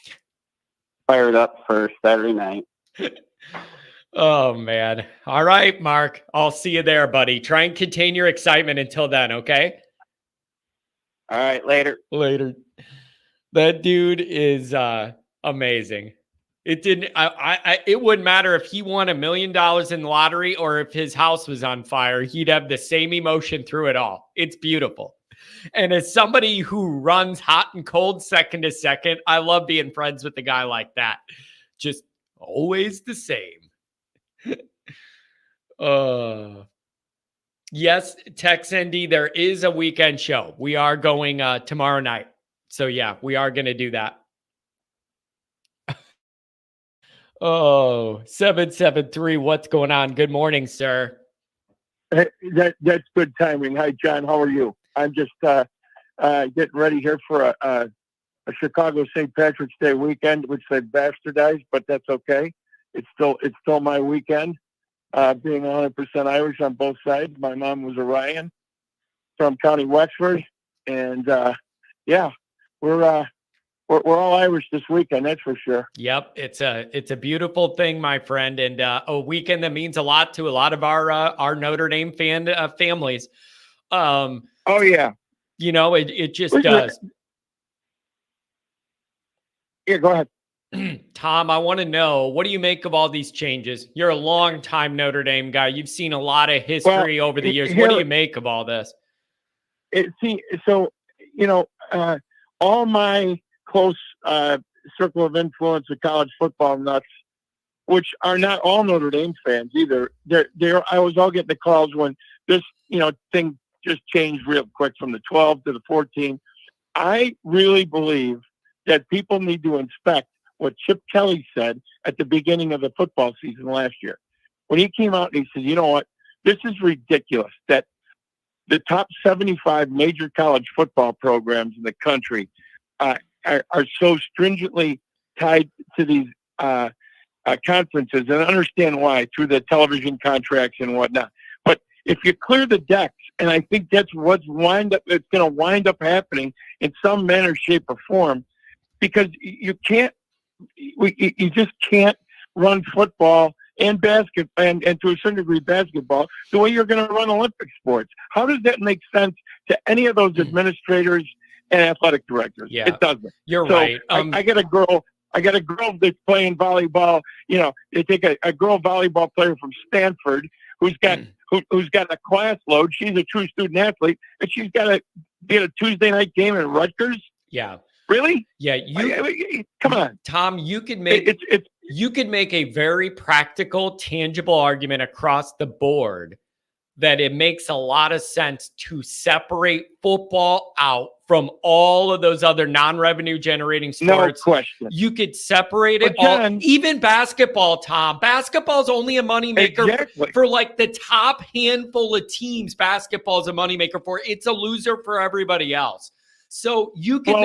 fired up for Saturday night. Oh, man. All right, Mark. I'll see you there, buddy. Try and contain your excitement until then, okay? All right, later. Later. That dude is amazing. It didn't. It wouldn't matter if he won $1 million in the lottery or if his house was on fire. He'd have the same emotion through it all. It's beautiful. And as somebody who runs hot and cold second to second, I love being friends with a guy like that. Just always the same. Yes, Tex ND, there is a weekend show. We are going tomorrow night. So yeah, we are going to do that. 773, what's going on? Good morning, sir. That's good timing. Hi, John. How are you? I'm just getting ready here for a Chicago St. Patrick's Day weekend, which they've bastardized, but that's okay. It's still my weekend. Being 100% Irish on both sides. My mom was a Ryan from County Wexford, and yeah, we're all Irish this weekend. That's for sure. Yep, it's a beautiful thing, my friend, and a weekend that means a lot to a lot of our Notre Dame fan families. Oh yeah, it just does. Yeah, go ahead. Tom, I want to know, what do you make of all these changes? You're a long-time Notre Dame guy. You've seen a lot of history over the years. What do you make of all this? All my close circle of influence of college football nuts, which are not all Notre Dame fans either. I was all getting the calls when this thing just changed real quick from the 12 to the 14. I really believe that people need to inspect what Chip Kelly said at the beginning of the football season last year, when he came out and he said, "You know what? This is ridiculous that the top 75 major college football programs in the country are so stringently tied to these conferences, and I understand why, through the television contracts and whatnot. But if you clear the decks, and I think that's it's going to wind up happening in some manner, shape, or form, because you just can't run football and basketball and to a certain degree basketball the way you're going to run Olympic sports. How does that make sense to any of those administrators and athletic directors? Yeah, it doesn't. You're right. I got a girl that's playing volleyball. They take a girl volleyball player from Stanford who's got a class load. She's a true student athlete, and she's got to be at a Tuesday night game in Rutgers. Yeah. Really? Yeah. Come on, Tom. You could make a very practical, tangible argument across the board that it makes a lot of sense to separate football out from all of those other non-revenue generating sports. No question. You could separate it John, all. Even basketball, Tom. Basketball is only a moneymaker for like the top handful of teams. Basketball is a moneymaker for. It's a loser for everybody else. So you could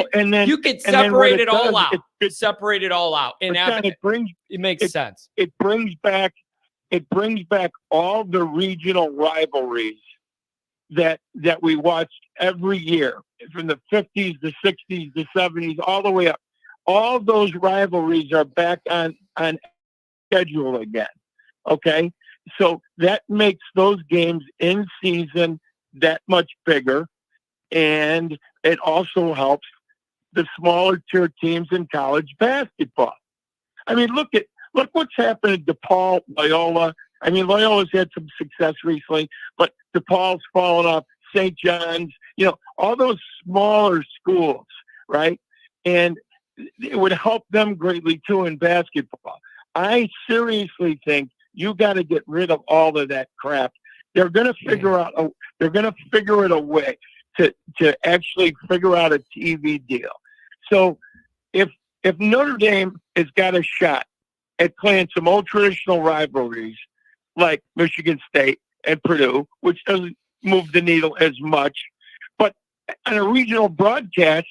separate it all out. Separate it all out, and it makes sense. It brings back all the regional rivalries that we watched every year from the 50s, the 60s, the 70s, all the way up. All those rivalries are back on schedule again. Okay, so that makes those games in season that much bigger, and it also helps the smaller tier teams in college basketball. I mean, look what's happened to DePaul, Loyola. I mean, Loyola's had some success recently, but DePaul's fallen off. St. John's, all those smaller schools, right? And it would help them greatly too in basketball. I seriously think you got to get rid of all of that crap. They're going to figure it a way to actually figure out a TV deal. So if Notre Dame has got a shot at playing some old traditional rivalries like Michigan State and Purdue, which doesn't move the needle as much, but on a regional broadcast,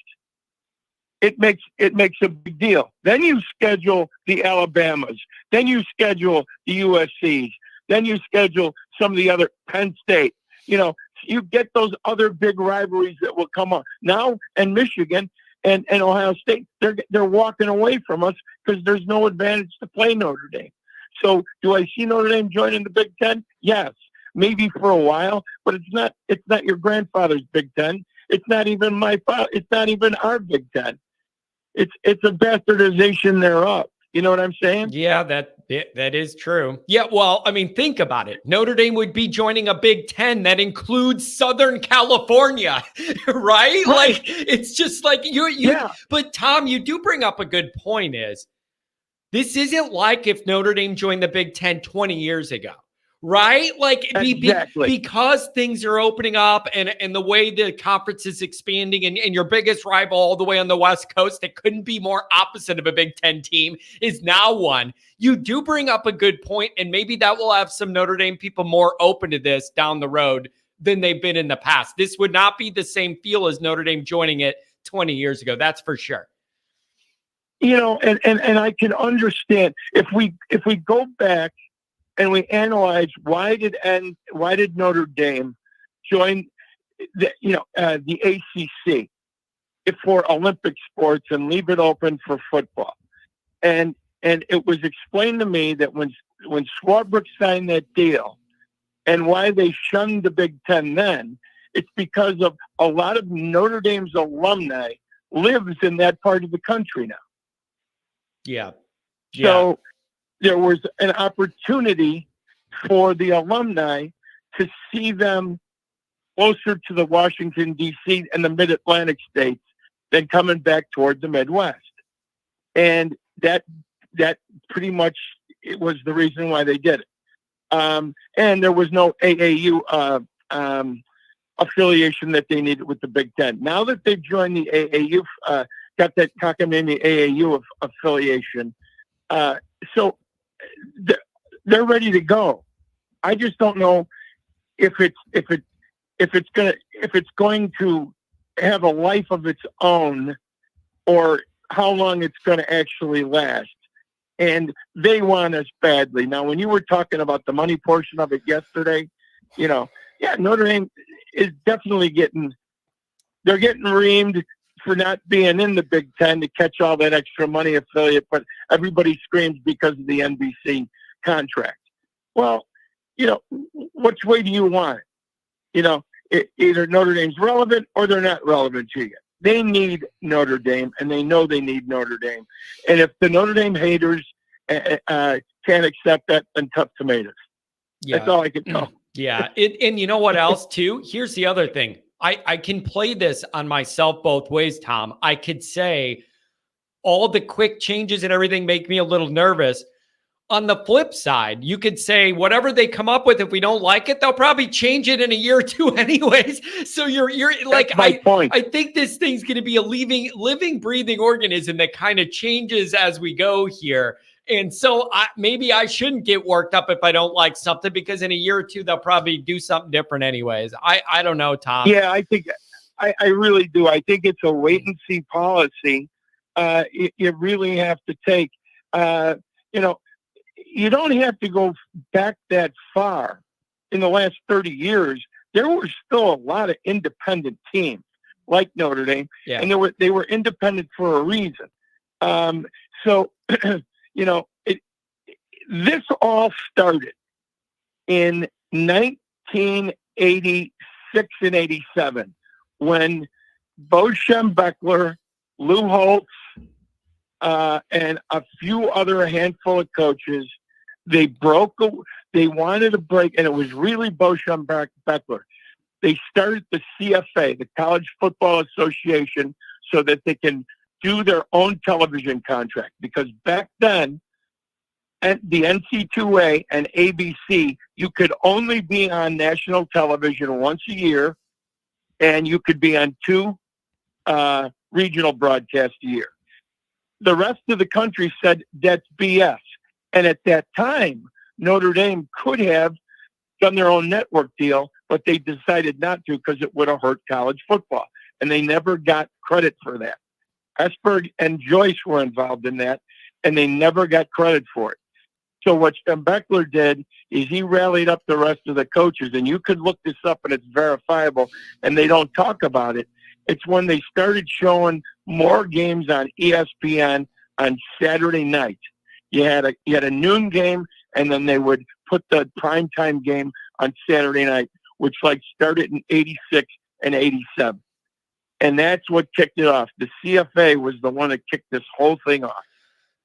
it makes a big deal. Then you schedule the Alabamas, then you schedule the USCs, then you schedule some of the other Penn State. You get those other big rivalries that will come on now, and Michigan and Ohio State. They're walking away from us because there's no advantage to play Notre Dame. So, do I see Notre Dame joining the Big Ten? Yes, maybe for a while, but it's not your grandfather's Big Ten. It's not even it's not even our Big Ten. It's a bastardization thereof. You know what I'm saying? Yeah, that is true. Yeah, well, I mean, think about it. Notre Dame would be joining a Big Ten that includes Southern California, right? Like, it's just like you. Yeah. But Tom, you do bring up a good point. This isn't like if Notre Dame joined the Big Ten 20 years ago. Right? Like exactly. Because things are opening up and the way the conference is expanding and your biggest rival all the way on the West Coast that couldn't be more opposite of a Big Ten team is now one. You do bring up a good point, and maybe that will have some Notre Dame people more open to this down the road than they've been in the past. This would not be the same feel as Notre Dame joining it 20 years ago. That's for sure. And I can understand if we go back and we analyze why did Notre Dame join the ACC for Olympic sports and leave it open for football, and it was explained to me that when Swarbrick signed that deal and why they shunned the Big Ten then, it's because of a lot of Notre Dame's alumni lives in that part of the country now. Yeah. So there was an opportunity for the alumni to see them closer to the Washington, D.C. and the mid-Atlantic states than coming back toward the Midwest. And that pretty much it was the reason why they did it. And there was no AAU affiliation that they needed with the Big Ten. Now that they've joined the AAU, got that cockamamie AAU affiliation, so they're ready to go. I just don't know if it's going to have a life of its own, or how long it's going to actually last. And they want us badly. Now, when you were talking about the money portion of it yesterday, Notre Dame is definitely getting reamed for not being in the Big Ten to catch all that extra money affiliate, but everybody screams because of the NBC contract. Well, which way do you want it? Either Notre Dame's relevant or they're not relevant to you. They need Notre Dame, and they know they need Notre Dame. And if the Notre Dame haters can't accept that, then tough tomatoes. Yeah. That's all I can tell. Yeah. And you know what else, too? Here's the other thing. I can play this on myself both ways, Tom. I could say all the quick changes and everything make me a little nervous. On the flip side, you could say whatever they come up with, if we don't like it, they'll probably change it in a year or two anyways. So you're like, my point. I think this thing's going to be a living, breathing organism that kind of changes as we go here. And so maybe I shouldn't get worked up if I don't like something, because in a year or two, they'll probably do something different anyways. I don't know, Tom. Yeah, I think I really do. I think it's a wait and see policy. You really have to take, you don't have to go back that far. In the last 30 years, there were still a lot of independent teams like Notre Dame, and they were independent for a reason. This all started in 1986 86 and 87 when Bo Schembechler, Lou Holtz, and a few other handful of coaches, they wanted to break, and it was really Bo Schembechler. They started the CFA, the College Football Association, so that they can do their own television contract. Because back then, at the NC2A and ABC, you could only be on national television once a year, and you could be on 2 regional broadcasts a year. The rest of the country said that's BS. And at that time, Notre Dame could have done their own network deal, but they decided not to because it would have hurt college football. And they never got credit for that. Esberg and Joyce were involved in that, and they never got credit for it. So what Schembechler did is he rallied up the rest of the coaches, and you could look this up, and it's verifiable, and they don't talk about it. It's when they started showing more games on ESPN on Saturday night. You had a noon game, and then they would put the primetime game on Saturday night, which started in 86 and 87. And that's what kicked it off. The CFA was the one that kicked this whole thing off.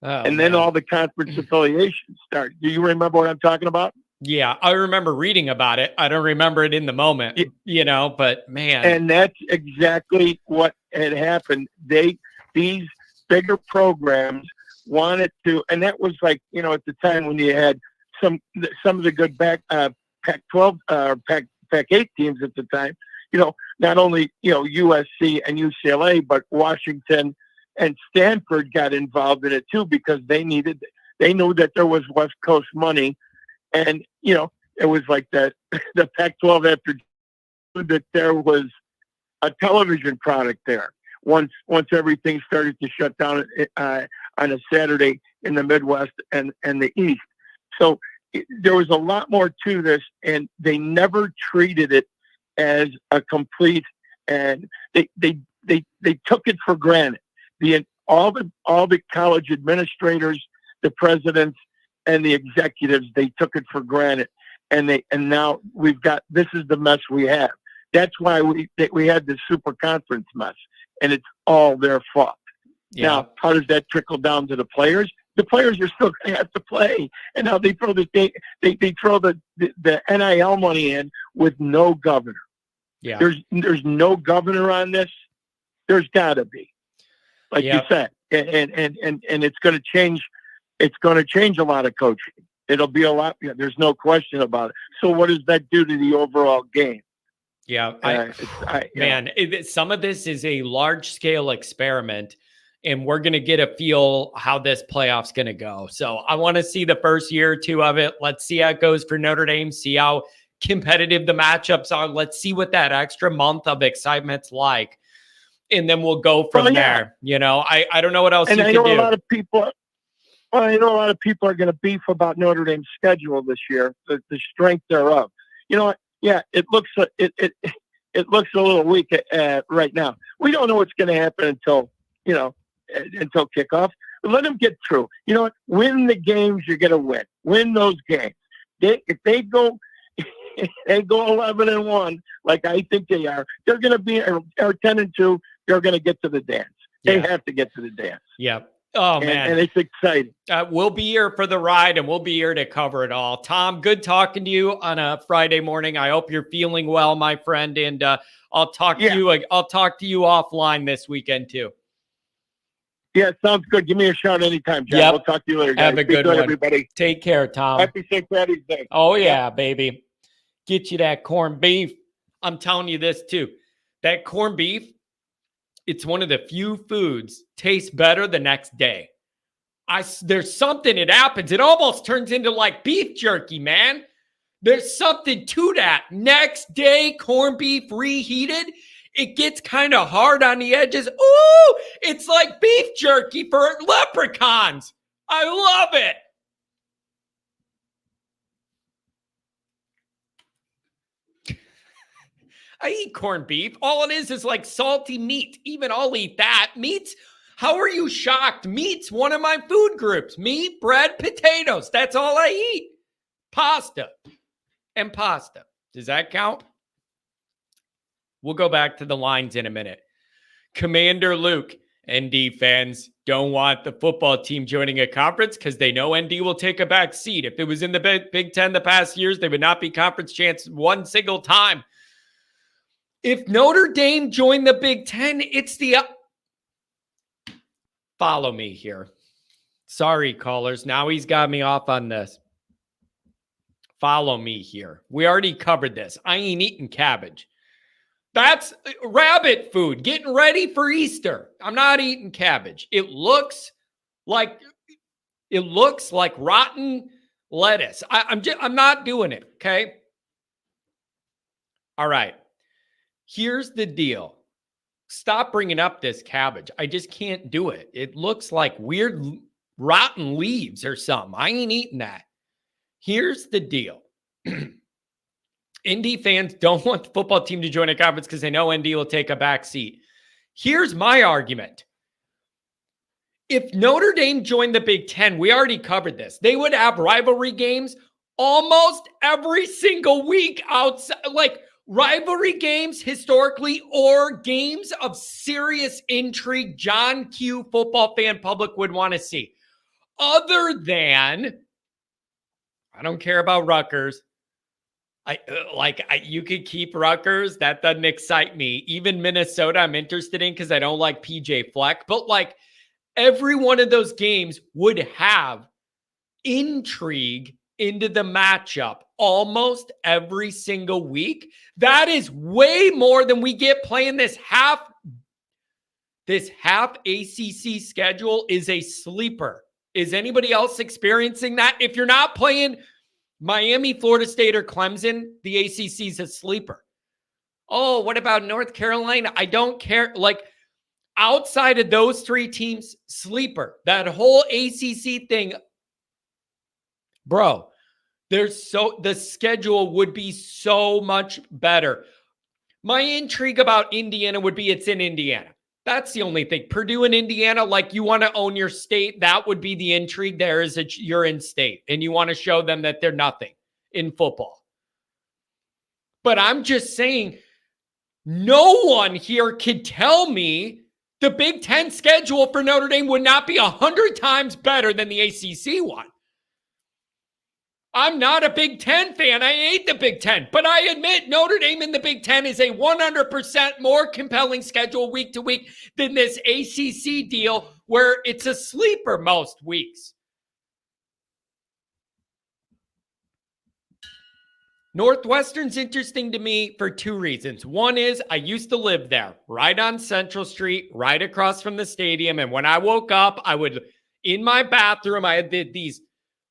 Oh, and then all the conference affiliations started. Do you remember what I'm talking about? Yeah, I remember reading about it. I don't remember it in the moment, but man. And that's exactly what had happened. These bigger programs wanted to, and that was at the time when you had some of the good Pac-12 Pac-8 teams at the time. Not only USC and UCLA, but Washington and Stanford got involved in it too because they knew that there was West Coast money, and it was like the Pac-12 after that there was a television product there. Once everything started to shut down on a Saturday in the Midwest and the East, so there was a lot more to this, and they never treated it as a complete, and they took it for granted. All the college administrators, the presidents, and the executives, they took it for granted, and now this is the mess we have. That's why we had this super conference mess, and it's all their fault. Yeah. Now, how does that trickle down to the players? The players are still going to have to play, and now they throw the NIL money in with no governor. Yeah, there's no governor on this. There's got to be, you said, and it's going to change. It's going to change a lot of coaching. It'll be a lot. There's no question about it. So, what does that do to the overall game? Yeah, some of this is a large scale experiment, and we're going to get a feel how this playoff's going to go. So I want to see the first year or two of it. Let's see how it goes for Notre Dame, see how competitive the matchups are. Let's see what that extra month of excitement's like. And then we'll go from there. I don't know what else you can do. I know a lot of people are going to beef about Notre Dame's schedule this year, the strength thereof. You know what? Yeah, it looks a little weak right now. We don't know what's going to happen until kickoff. But let them get through. You know what? Win the games you're going to win. Win those games. If they go 11-1, like I think they are, they're going to be or 10-2. They're going to get to the dance. They have to get to the dance. Yeah. Oh, man. And it's exciting. We'll be here for the ride, and we'll be here to cover it all. Tom, good talking to you on a Friday morning. I hope you're feeling well, my friend, and I'll talk to you. I'll talk to you offline this weekend too. Yeah, sounds good. Give me a shout anytime, John. We'll talk to you later, guys. Have a good one, everybody. Take care, Tom. Happy St. Patty's Day. Oh, yeah, baby. Get you that corned beef. I'm telling you this, too. That corned beef, it's one of the few foods tastes better the next day. There's something that happens. It almost turns into like beef jerky, man. There's something to that. Next day, corned beef reheated. It gets kind of hard on the edges. Ooh, it's like beef jerky for leprechauns. I love it. I eat corned beef. All it is like salty meat. Even I'll eat that. Meats, how are you shocked? Meat's one of my food groups. Meat, bread, potatoes. That's all I eat. Pasta and pasta. Does that count? We'll go back to the lines in a minute. Commander Luke, ND fans don't want the football team joining a conference because they know ND will take a back seat. If it was in the Big Ten the past years, they would not be conference champs one single time. If Notre Dame joined the Big Ten, it's the... Follow me here. Sorry, callers. Now he's got me off on this. Follow me here. We already covered this. I ain't eating cabbage. That's rabbit food. Getting ready for Easter. I'm not eating cabbage. It looks like rotten lettuce. I'm not doing it. Okay. All right. Here's the deal. Stop bringing up this cabbage. I just can't do it. It looks like weird rotten leaves or something. I ain't eating that. Here's the deal. ND fans don't want the football team to join a conference because they know ND will take a back seat. Here's my argument. If Notre Dame joined the Big Ten, we already covered this. They would have rivalry games almost every single week outside, like rivalry games historically, or games of serious intrigue John Q football fan public would want to see. Other than, I don't care about Rutgers. You could keep Rutgers. That doesn't excite me. Even Minnesota, I'm interested in because I don't like PJ Fleck. But like every one of those games would have intrigue into the matchup almost every single week. That is way more than we get playing this half ACC schedule is a sleeper. Is anybody else experiencing that? If you're not playing Miami, Florida State, or Clemson, the ACC is a sleeper. Oh, what about North Carolina? I don't care. Like outside of those three teams, sleeper. That whole ACC thing, bro, the schedule would be so much better. My intrigue about Indiana would be it's in Indiana. That's the only thing. Purdue and Indiana, like you want to own your state. That would be the intrigue there is that you're in state and you want to show them that they're nothing in football. But I'm just saying, no one here could tell me the Big Ten schedule for Notre Dame would not be 100 times better than the ACC one. I'm not a Big Ten fan. I hate the Big Ten. But I admit Notre Dame in the Big Ten is a 100% more compelling schedule week to week than this ACC deal where it's a sleeper most weeks. Northwestern's interesting to me for two reasons. One is I used to live there, right on Central Street, right across from the stadium. And when I woke up, in my bathroom, I had these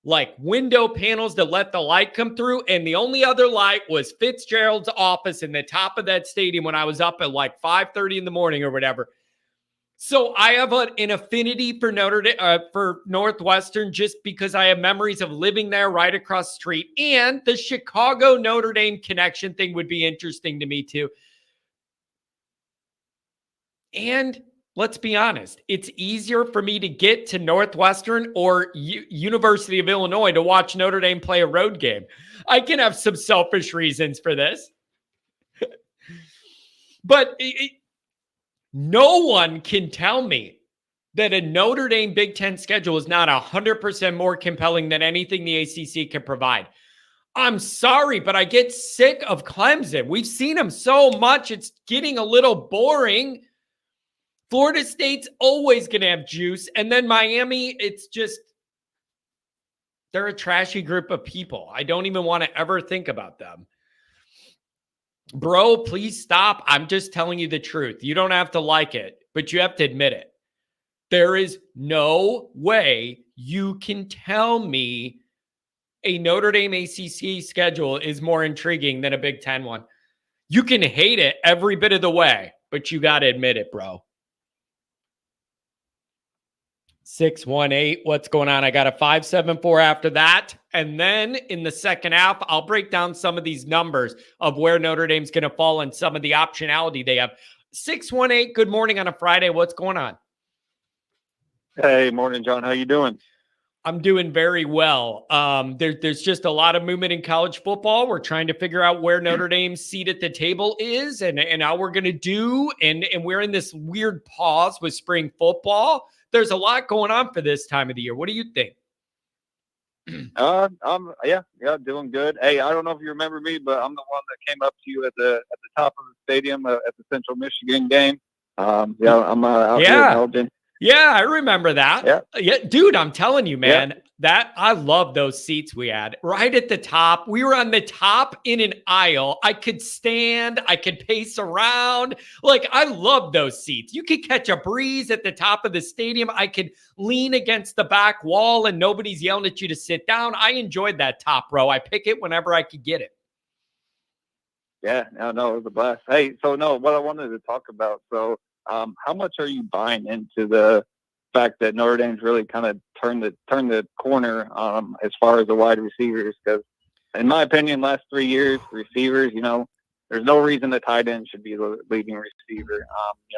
like window panels that let the light come through. And the only other light was Fitzgerald's office in the top of that stadium when I was up at like 5:30 in the morning or whatever. So I have an affinity for for Northwestern just because I have memories of living there right across the street. And the Chicago Notre Dame connection thing would be interesting to me too. And let's be honest, it's easier for me to get to Northwestern or University of Illinois to watch Notre Dame play a road game. I can have some selfish reasons for this. But no one can tell me that a Notre Dame Big Ten schedule is not 100% more compelling than anything the ACC can provide. I'm sorry, but I get sick of Clemson. We've seen them so much, it's getting a little boring. Florida State's always going to have juice. And then Miami, it's just, they're a trashy group of people. I don't even want to ever think about them. Bro, please stop. I'm just telling you the truth. You don't have to like it, but you have to admit it. There is no way you can tell me a Notre Dame ACC schedule is more intriguing than a Big Ten one. You can hate it every bit of the way, but you got to admit it, bro. 618, what's going on? I got a 574 after that. And then in the second half, I'll break down some of these numbers of where Notre Dame's going to fall and some of the optionality they have. 618, good morning on a Friday. What's going on? Hey, morning, John. How you doing? I'm doing very well. There's just a lot of movement in college football. We're trying to figure out where Notre Dame's seat at the table is and how we're going to do. And we're in this weird pause with spring football. There's a lot going on for this time of the year. What do you think? I'm doing good. Hey, I don't know if you remember me, but I'm the one that came up to you at the top of the stadium at the Central Michigan game. I'm out here in Elgin. Yeah, I remember that. Yeah, dude, I'm telling you, man, that I love those seats we had right at the top. We were on the top in an aisle. I could stand, I could pace around. Like, I love those seats. You could catch a breeze at the top of the stadium. I could lean against the back wall and nobody's yelling at you to sit down. I enjoyed that top row. I pick it whenever I could get it. Yeah, no, it was a blast. Hey, so no, what I wanted to talk about, how much are you buying into the fact that Notre Dame's really kind of turned the corner as far as the wide receivers? Because in my opinion, last 3 years, receivers, there's no reason the tight end should be the leading receiver.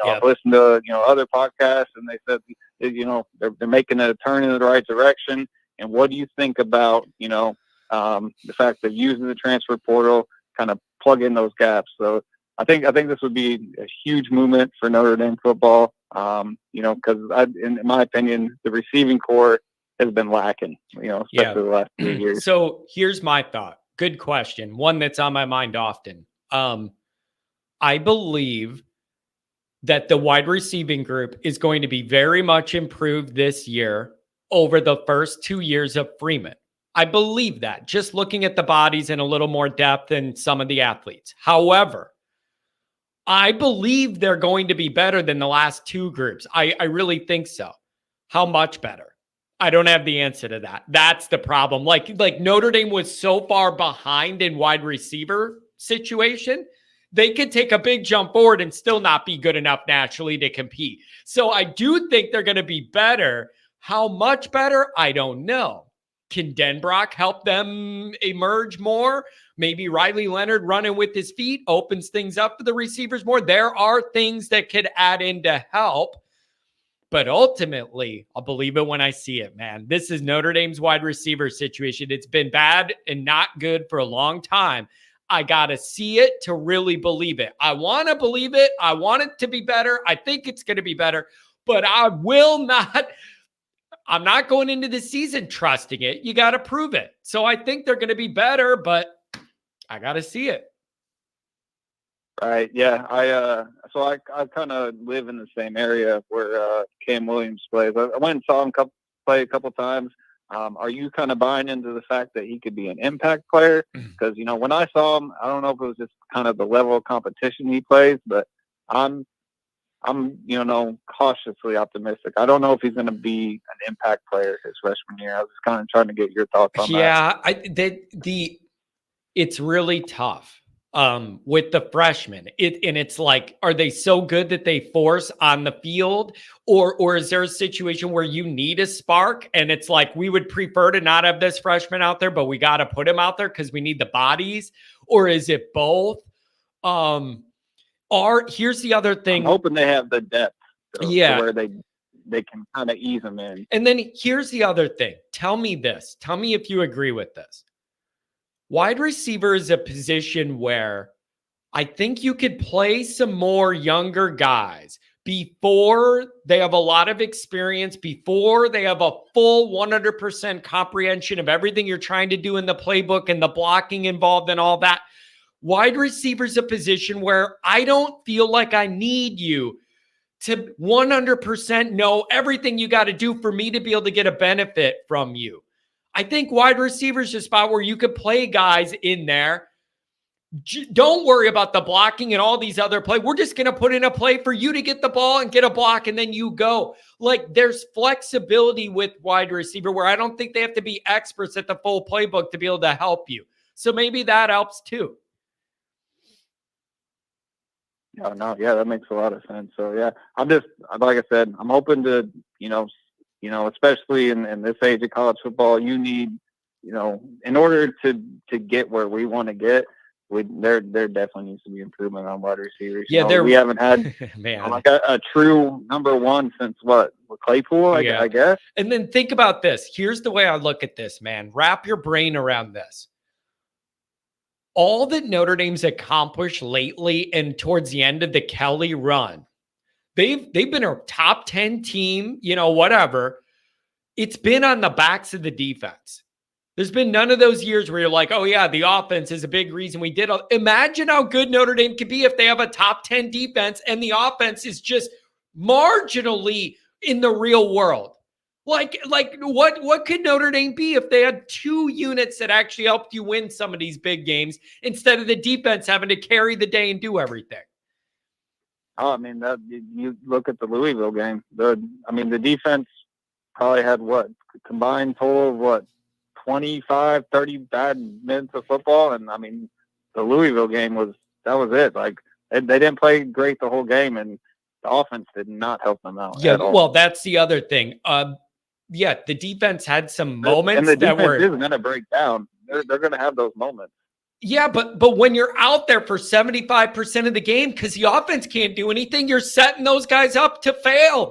I've listened to other podcasts, and they said they're making a turn in the right direction. And what do you think about the fact that using the transfer portal kind of plug in those gaps? So I think this would be a huge movement for Notre Dame football. Because in my opinion, the receiving core has been lacking, especially the last 3 years. So here's my thought. Good question. One that's on my mind often. I believe that the wide receiving group is going to be very much improved this year over the first 2 years of Freeman. I believe that, just looking at the bodies and a little more depth in some of the athletes. However, I believe they're going to be better than the last two groups. I really think so. How much better? I don't have the answer to that. That's the problem. Like Notre Dame was so far behind in wide receiver situation, they could take a big jump forward and still not be good enough naturally to compete. So I do think they're going to be better. How much better? I don't know. Can Denbrock help them emerge more? Maybe Riley Leonard running with his feet opens things up for the receivers more. There are things that could add in to help. But ultimately, I'll believe it when I see it, man. This is Notre Dame's wide receiver situation. It's been bad and not good for a long time. I got to see it to really believe it. I want to believe it. I want it to be better. I think it's going to be better. But I'm not going into the season trusting it. You got to prove it. So I think they're going to be better, but I got to see it. Right. Yeah. I kind of live in the same area where Cam Williams plays. I went and saw him play a couple times. Are you kind of buying into the fact that he could be an impact player? Because, when I saw him, I don't know if it was just kind of the level of competition he plays, but I'm cautiously optimistic. I don't know if he's going to be an impact player his freshman year. I was just kind of trying to get your thoughts on that. Yeah, it's really tough with the freshmen. It's like, are they so good that they force on the field, or is there a situation where you need a spark and it's like, we would prefer to not have this freshman out there, but we got to put him out there because we need the bodies? Or is it both? Here's the other thing. I'm hoping they have the depth to where they can kind of ease them in. And then here's the other thing. Tell me this. Tell me if you agree with this. Wide receiver is a position where I think you could play some more younger guys before they have a lot of experience, before they have a full 100% comprehension of everything you're trying to do in the playbook and the blocking involved and all that. Wide receiver is a position where I don't feel like I need you to 100% know everything you got to do for me to be able to get a benefit from you. I think wide receiver is a spot where you could play guys in there. Don't worry about the blocking and all these other plays. We're just going to put in a play for you to get the ball and get a block, and then you go. Like, there's flexibility with wide receiver where I don't think they have to be experts at the full playbook to be able to help you. So maybe that helps too. That makes a lot of sense. So yeah, I'm just, like I said, I'm hoping to, especially in this age of college football, you need, in order to get where we want to get, there definitely needs to be improvement on wide receivers. Yeah, we haven't had man, like a true number one since what, Claypool, I guess. And then think about this. Here's the way I look at this, man. Wrap your brain around this. All that Notre Dame's accomplished lately and towards the end of the Kelly run, they've been a top 10 team, whatever. It's been on the backs of the defense. There's been none of those years where you're like, oh, yeah, the offense is a big reason we did. Imagine how good Notre Dame could be if they have a top 10 defense and the offense is just marginally in the real world. Like what could Notre Dame be if they had two units that actually helped you win some of these big games instead of the defense having to carry the day and do everything? Oh, I mean, you look at the Louisville game. The defense probably had combined total of 25, 30 bad minutes of football. And I mean, the Louisville game was it. Like they didn't play great the whole game, and the offense did not help them out. Yeah. At all. Well, that's the other thing. The defense had some moments and the that defense were isn't going to break down. They're going to have those moments. Yeah, but when you're out there for 75% of the game because the offense can't do anything, you're setting those guys up to fail.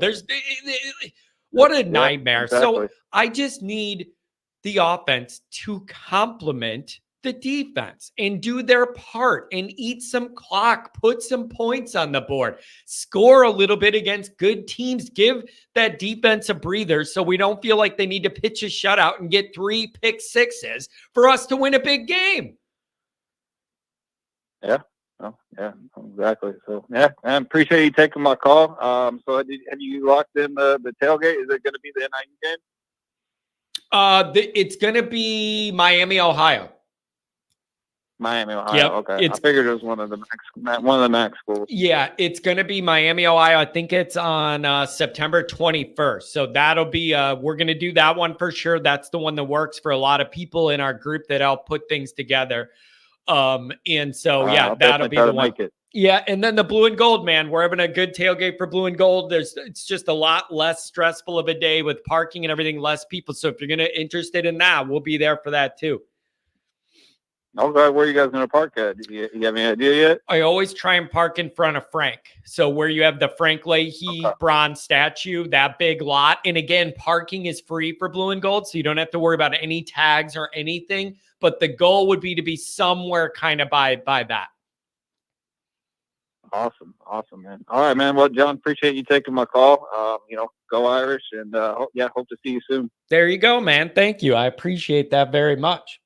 What a nightmare. Exactly. So I just need the offense to complement the defense and do their part and eat some clock, put some points on the board, score a little bit against good teams, give that defense a breather so we don't feel like they need to pitch a shutout and get 3 pick sixes for us to win a big game. Yeah. Oh, yeah, exactly. So, yeah, I appreciate you taking my call. So have you locked in the tailgate? Is it going to be the NIU game? It's going to be Miami, Ohio. Miami, Ohio. Yep, Okay. I figured it was one of the MAC schools. Yeah, it's going to be Miami, Ohio. I think it's on September 21st. So that'll be, we're going to do that one for sure. That's the one that works for a lot of people in our group that help put things together. And so, that'll be the one. Yeah. And then the blue and gold, man, we're having a good tailgate for blue and gold. It's just a lot less stressful of a day with parking and everything, less people. So if you're interested in that, we'll be there for that too. Okay, where are you guys going to park at? Do you have any idea yet? I always try and park in front of Frank. So where you have the Frank Leahy bronze statue, that big lot. And again, parking is free for blue and gold. So you don't have to worry about any tags or anything. But the goal would be to be somewhere kind of by that. Awesome, man. All right, man. Well, John, appreciate you taking my call. Go Irish, and hope to see you soon. There you go, man. Thank you. I appreciate that very much.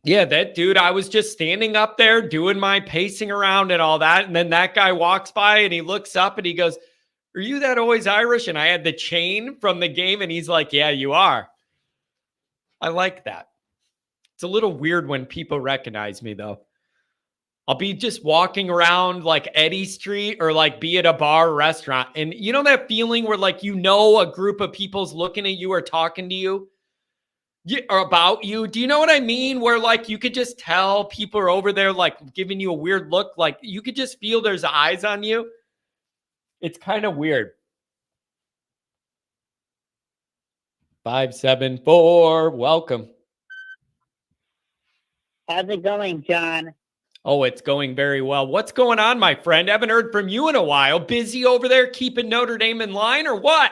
Yeah, that dude, I was just standing up there doing my pacing around and all that. And then that guy walks by and he looks up and he goes, "Are you that Always Irish?" And I had the chain from the game and he's like, "Yeah, you are." I like that. It's a little weird when people recognize me though. I'll be just walking around like Eddy Street or like be at a bar or restaurant. And you know that feeling where like, a group of people's looking at you or talking to you? Or about you. Do you know what I mean? Where like you could just tell people are over there like giving you a weird look. Like you could just feel there's eyes on you. It's kind of weird. 574, welcome. How's it going, John? Oh, it's going very well. What's going on, my friend? Haven't heard from you in a while. Busy over there keeping Notre Dame in line or what?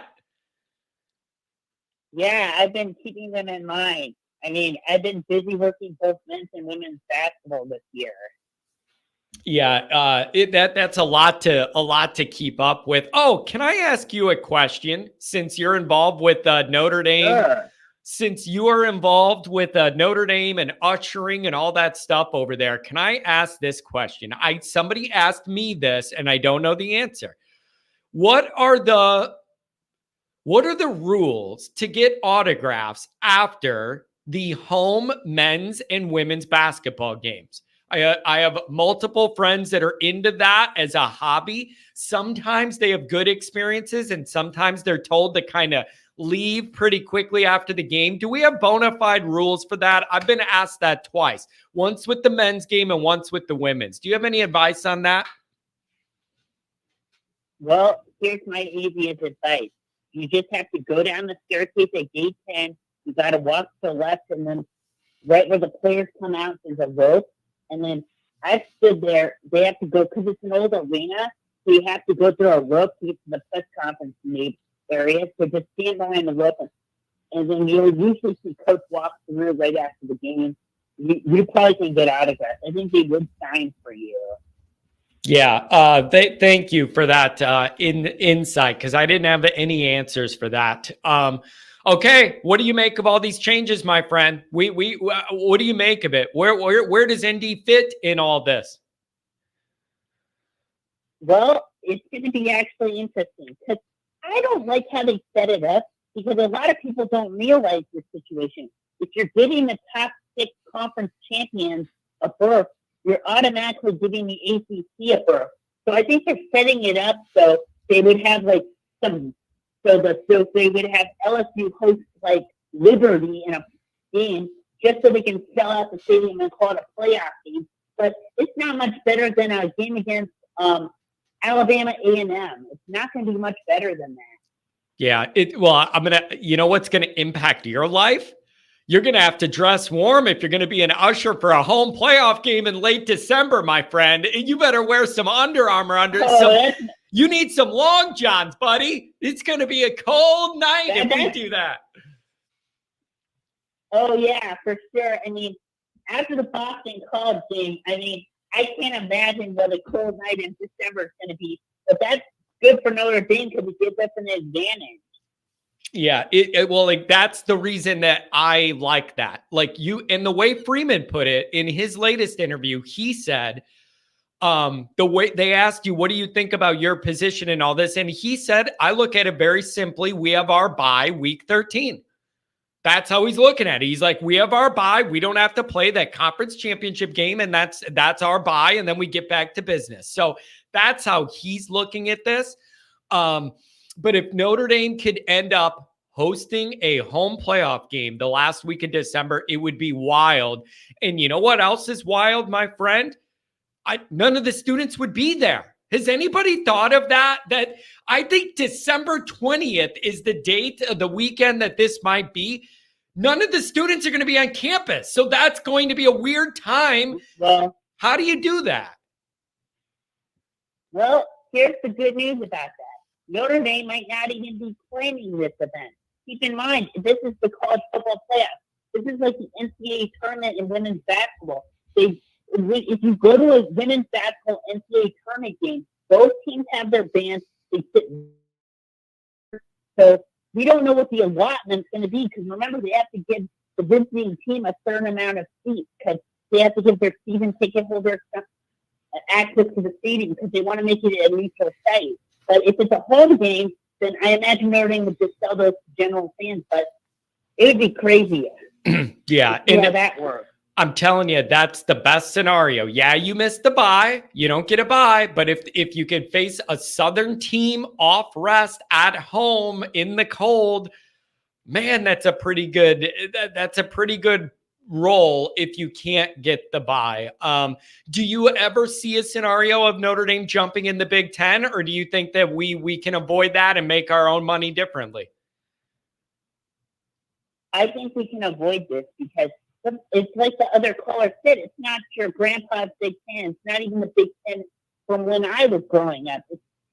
Yeah, I've been keeping them in mind. I mean, I've been busy working both men's and women's basketball this year. Yeah, that's a lot to keep up with. Oh, can I ask you a question? Since you're involved with Notre Dame, Sure. Since you are involved with Notre Dame and ushering and all that stuff over there, can I ask this question? Somebody asked me this, and I don't know the answer. What are the rules to get autographs after the home men's and women's basketball games? I have multiple friends that are into that as a hobby. Sometimes they have good experiences and sometimes they're told to kind of leave pretty quickly after the game. Do we have bona fide rules for that? I've been asked that twice, once with the men's game and once with the women's. Do you have any advice on that? Well, here's my easiest advice. You just have to go down the staircase at gate 10. You got to walk to the left, and then right where the players come out is a rope. And then I stood there. They have to go because it's an old arena. So you have to go through a rope to get to the press conference area. So just stand behind the rope, and then you'll usually see Coach walk through right after the game. You probably can get autographs. I think they would sign for you. Yeah, thank you for that insight, because I didn't have any answers for that. Okay, what do you make of all these changes, my friend? What do you make of it? Where does ND fit in all this? Well, it's going to be actually interesting because I don't like how they set it up, because a lot of people don't realize this situation. If you're giving the top 6 conference champions a berth, you're automatically giving the ACC a berth. So I think they're setting it up so they would have like so they would have LSU host like Liberty in a game just so they can sell out the stadium and call it a playoff game. But it's not much better than a game against Alabama A&M. It's not going to be much better than that. Yeah. You know what's going to impact your life? You're going to have to dress warm if you're going to be an usher for a home playoff game in late December, my friend. You better wear some Under Armour under. You need some long johns, buddy. It's going to be a cold night if we do that. Oh, yeah, for sure. I mean, after the Boston College game, I mean, I can't imagine what a cold night in December is going to be. But that's good for Notre Dame because it gives us an advantage. Yeah, that's the reason that I like that. Like you, and the way Freeman put it in his latest interview, he said, the way they asked you, what do you think about your position and all this? And he said, I look at it very simply. We have our bye week 13. That's how he's looking at it. He's like, we have our bye. We don't have to play that conference championship game. And that's our bye. And then we get back to business. So that's how he's looking at this. But if Notre Dame could end up hosting a home playoff game the last week of December, it would be wild. And you know what else is wild, my friend? None of the students would be there. Has anybody thought of that? That I think December 20th is the date of the weekend that this might be. None of the students are going to be on campus. So that's going to be a weird time. Well, how do you do that? Well, here's the good news about that. Notre Dame might not even be planning this event. Keep in mind, this is the college football playoff. This is like the NCAA tournament in women's basketball. If you go to a women's basketball NCAA tournament game, both teams have their bands. They sit. So we don't know what the allotment's going to be, because remember, they have to give the visiting team a certain amount of seats, because they have to give their season ticket holders access to the stadium, because they want to make it a neutral site. But if it's a home game, then I imagine Notre Dame would just sell those to general fans. But it would be crazy. Yeah. And how that works. I'm telling you, that's the best scenario. Yeah, you missed the bye. You don't get a bye. But if you could face a Southern team off rest at home in the cold, man, that's a pretty good role if you can't get the bye. Do you ever see a scenario of Notre Dame jumping in the Big Ten, or do you think that we can avoid that and make our own money differently? I think we can avoid this because it's like the other caller said, it's not your grandpa's Big Ten. It's not even the Big Ten from when I was growing up.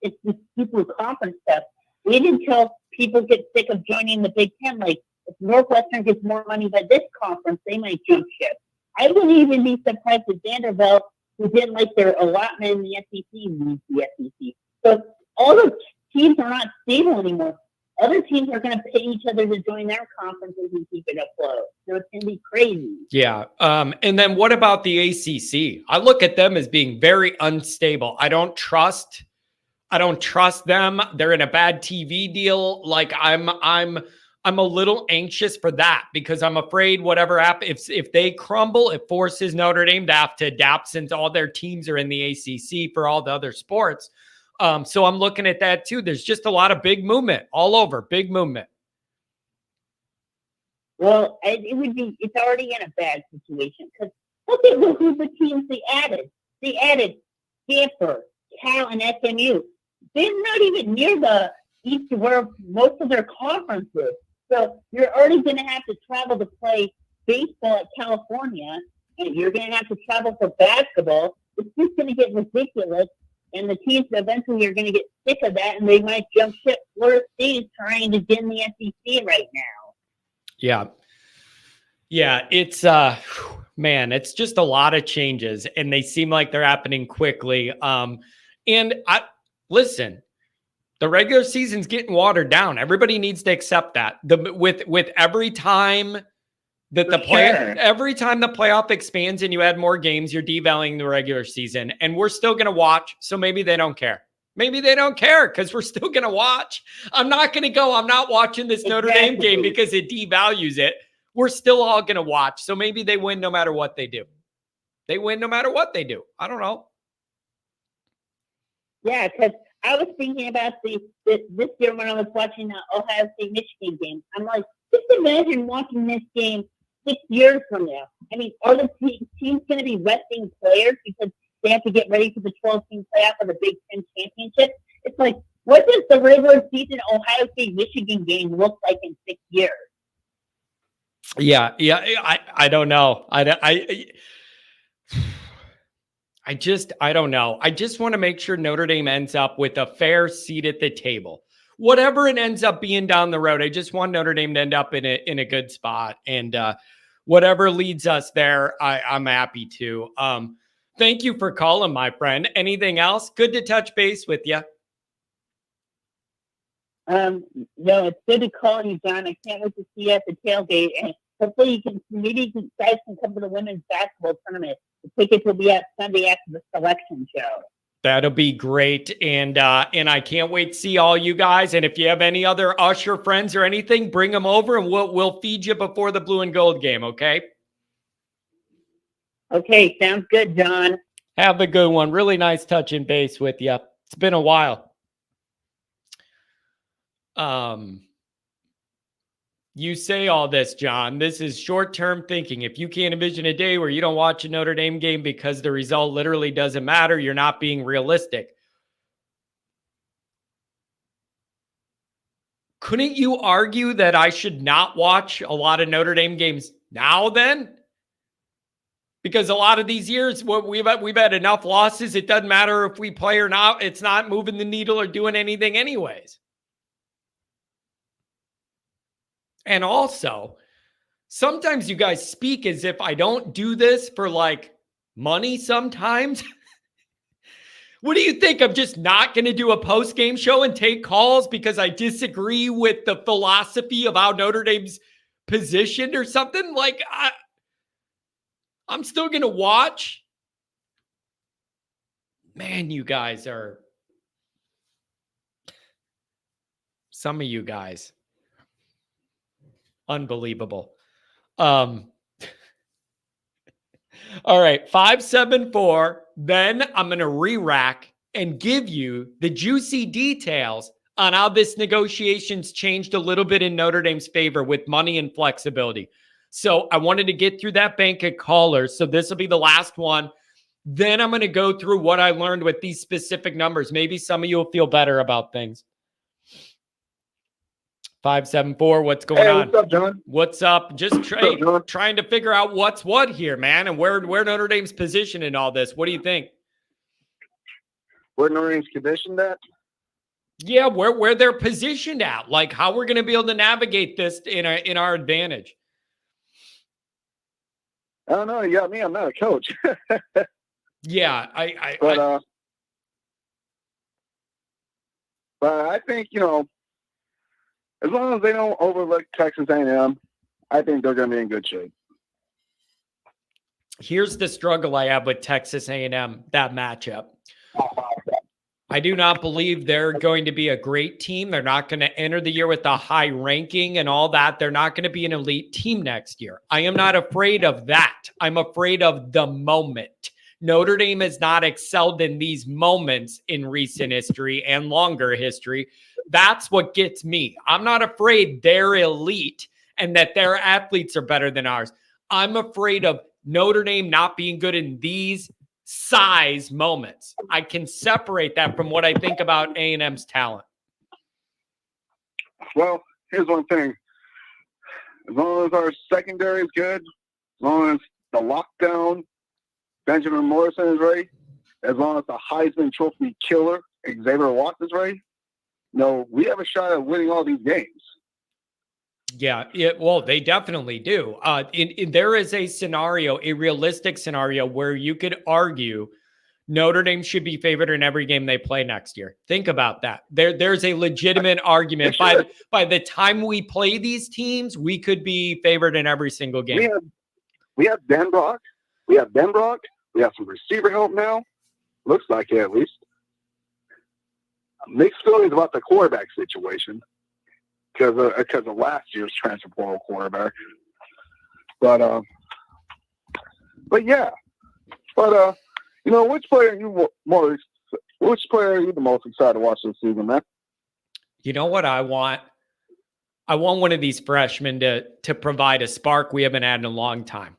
It's this super conference stuff. Wait until people get sick of joining the Big Ten. Like, if Northwestern gets more money by this conference, they might jump ship. I wouldn't even be surprised if Vanderbilt, who didn't like their allotment in the SEC, leaves the SEC. So all the teams are not stable anymore. Other teams are going to pay each other to join their conferences and keep it afloat. So it's going to be crazy. Yeah. And then what about the ACC? I look at them as being very unstable. I don't trust them. They're in a bad TV deal. Like I'm a little anxious for that, because I'm afraid whatever happens, if they crumble, it forces Notre Dame to have to adapt, since all their teams are in the ACC for all the other sports. So I'm looking at that too. There's just a lot of big movement all over, big movement. Well, it's already in a bad situation, because look at who the teams they added. They added Stanford, Cal, and SMU. They're not even near the east of where most of their conferences. So you're already going to have to travel to play baseball at California. and you're going to have to travel for basketball, it's just going to get ridiculous. And the teams eventually are going to get sick of that, and they might jump ship. Florida State is trying to get in the SEC right now. Yeah. Yeah, it's man, it's just a lot of changes, and they seem like they're happening quickly. And I listen, the regular season's getting watered down. Everybody needs to accept that. With every time that every time the playoff expands and you add more games, you're devaluing the regular season, and we're still going to watch. So maybe they don't care. Maybe they don't care because we're still going to watch. I'm not watching this Notre Dame game because it devalues it. We're still all going to watch. So maybe they win no matter what they do. They win no matter what they do. I don't know. Yeah, because I was thinking about this year when I was watching the Ohio State-Michigan game. I'm like, just imagine watching this game 6 years from now. I mean, are the teams going to be resting players because they have to get ready for the 12-team playoff of the Big Ten championship? It's like, what does the regular season Ohio State-Michigan game look like in 6 years? Yeah. I don't know. I don't know. I just want to make sure Notre Dame ends up with a fair seat at the table. Whatever it ends up being down the road, I just want Notre Dame to end up in a good spot. And whatever leads us there, I'm happy to. Thank you for calling, my friend. Anything else? Good to touch base with you. No, it's good to call you, John. I can't wait to see you at the tailgate, and hopefully you guys can come to the women's basketball tournament. The tickets will be out Sunday after the selection show. That'll be great, and I can't wait to see all you guys. And if you have any other Usher friends or anything, bring them over, and we'll feed you before the blue and gold game. Okay. Okay, sounds good, John. Have a good one. Really nice touching base with you. It's been a while. You say all this, John. This is short-term thinking. If you can't envision a day where you don't watch a Notre Dame game because the result literally doesn't matter, you're not being realistic. Couldn't you argue that I should not watch a lot of Notre Dame games now then? Because a lot of these years, we've had enough losses. It doesn't matter if we play or not. It's not moving the needle or doing anything anyways. And also, sometimes you guys speak as if I don't do this for like money sometimes. What do you think? I'm just not going to do a post-game show and take calls because I disagree with the philosophy of how Notre Dame's positioned or something? Like, I'm still going to watch. Man, you guys are... Some of you guys... Unbelievable. All right, 574. Then I'm going to re-rack and give you the juicy details on how this negotiation's changed a little bit in Notre Dame's favor with money and flexibility. So I wanted to get through that bank of callers. So this will be the last one. Then I'm going to go through what I learned with these specific numbers. Maybe some of you will feel better about things. 574, what's going on? What's up, John? What's up? Just trying to figure out what's what here, man, and where Notre Dame's position in all this. What do you think? Where Notre Dame's conditioned at? Yeah, where they're positioned at, like how we're going to be able to navigate this in our advantage. I don't know. You got me. I'm not a coach. Yeah, but I think, as long as they don't overlook Texas A&M, I think they're going to be in good shape. Here's the struggle I have with Texas A&M, that matchup. I do not believe they're going to be a great team. They're not going to enter the year with a high ranking and all that. They're not going to be an elite team next year. I am not afraid of that. I'm afraid of the moment. Notre Dame has not excelled in these moments in recent history and longer history. That's what gets me. I'm not afraid they're elite and that their athletes are better than ours. I'm afraid of Notre Dame not being good in these size moments. I can separate that from what I think about A&M's talent. Well, here's one thing. As long as our secondary is good, as long as the lockdown Benjamin Morrison is ready, as long as the Heisman Trophy killer Xavier Watts is ready, we have a shot at winning all these games. Yeah, well, they definitely do. There is a scenario, a realistic scenario, where you could argue Notre Dame should be favored in every game they play next year. Think about that. There's a legitimate argument. By the time we play these teams, we could be favored in every single game. We have Ben Brock. We have some receiver help now. Looks like it, at least. Mixed feelings about the quarterback situation because of last year's transfer portal quarterback. But yeah. Which player are you the most excited to watch this season, man? You know what I want? I want one of these freshmen to provide a spark we haven't had in a long time.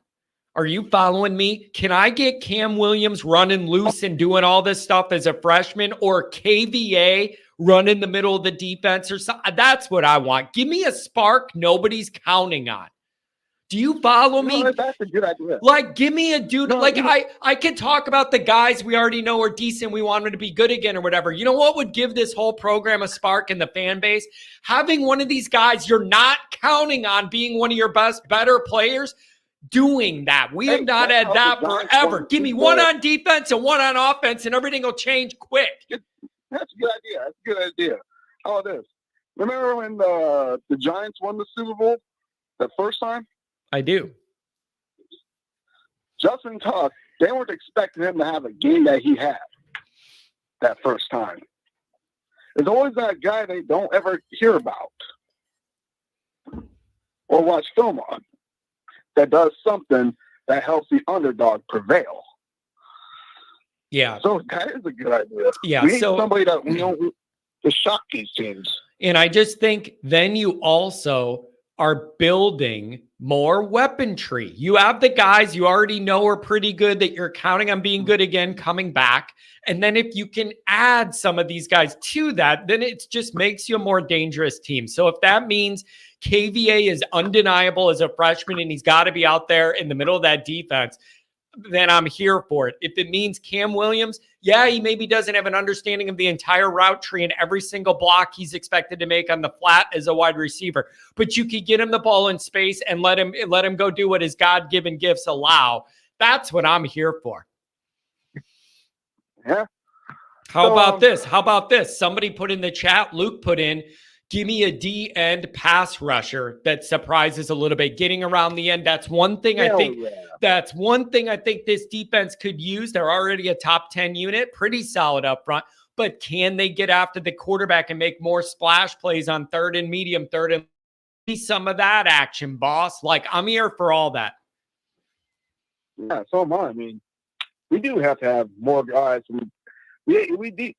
Are you following me? Can I get Cam Williams running loose and doing all this stuff as a freshman, or KVA running the middle of the defense or something? That's what I want. Give me a spark nobody's counting on. Do you follow me? That's a good idea. Like, give me a dude. I can talk about the guys we already know are decent. We want them to be good again or whatever. You know what would give this whole program a spark in the fan base? Having one of these guys you're not counting on being one of your better players doing that. We have not had that forever. Give me one on defense and one on offense, and everything will change quick. That's a good idea. How about this? Remember when the Giants won the Super Bowl the first time? I do. Justin Tuck, they weren't expecting him to have a game that he had that first time. There's always that guy they don't ever hear about or watch film on that does something that helps the underdog prevail. Yeah. So that is a good idea. Yeah. We need somebody that to shock these teams. And I just think then you also are building more weaponry. You have the guys you already know are pretty good that you're counting on being good again, coming back. And then if you can add some of these guys to that, then it just makes you a more dangerous team. So if that means KVA is undeniable as a freshman and he's got to be out there in the middle of that defense, then I'm here for it. If it means Cam Williams, yeah, he maybe doesn't have an understanding of the entire route tree and every single block he's expected to make on the flat as a wide receiver, but you could get him the ball in space and let him go do what his God-given gifts allow. That's what I'm here for. Yeah. How about this? Somebody put in the chat, Luke put in, give me a D-end pass rusher that surprises a little bit, getting around the end. That's one thing I think. Yeah. That's one thing I think this defense could use. They're already a top 10 unit, pretty solid up front. But can they get after the quarterback and make more splash plays on third and medium, third and see some of that action, boss? Like, I'm here for all that. Yeah, so am I. I mean, we do have to have more guys. We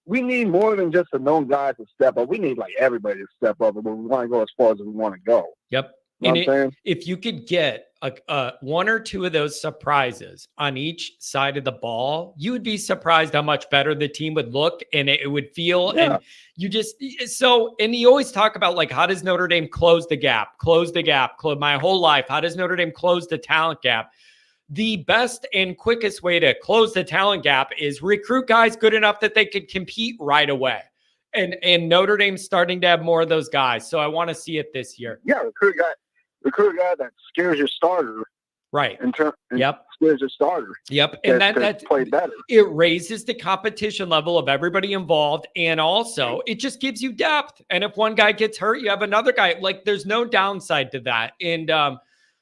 need more than just the known guys to step up. We need like everybody to step up, but we want to go as far as we want to go. Yep. You know what I'm saying? If you could get one or two of those surprises on each side of the ball, you would be surprised how much better the team would look and it would feel. Yeah. And you always talk about like, how does Notre Dame close the gap? My whole life, how does Notre Dame close the talent gap? The best and quickest way to close the talent gap is recruit guys good enough that they could compete right away. And Notre Dame's starting to have more of those guys. So I want to see it this year. Yeah, recruit a guy that scares your starter. Right. Yep. Scares your starter. Yep. And that played better. It raises the competition level of everybody involved. And also it just gives you depth. And if one guy gets hurt, you have another guy. Like there's no downside to that. And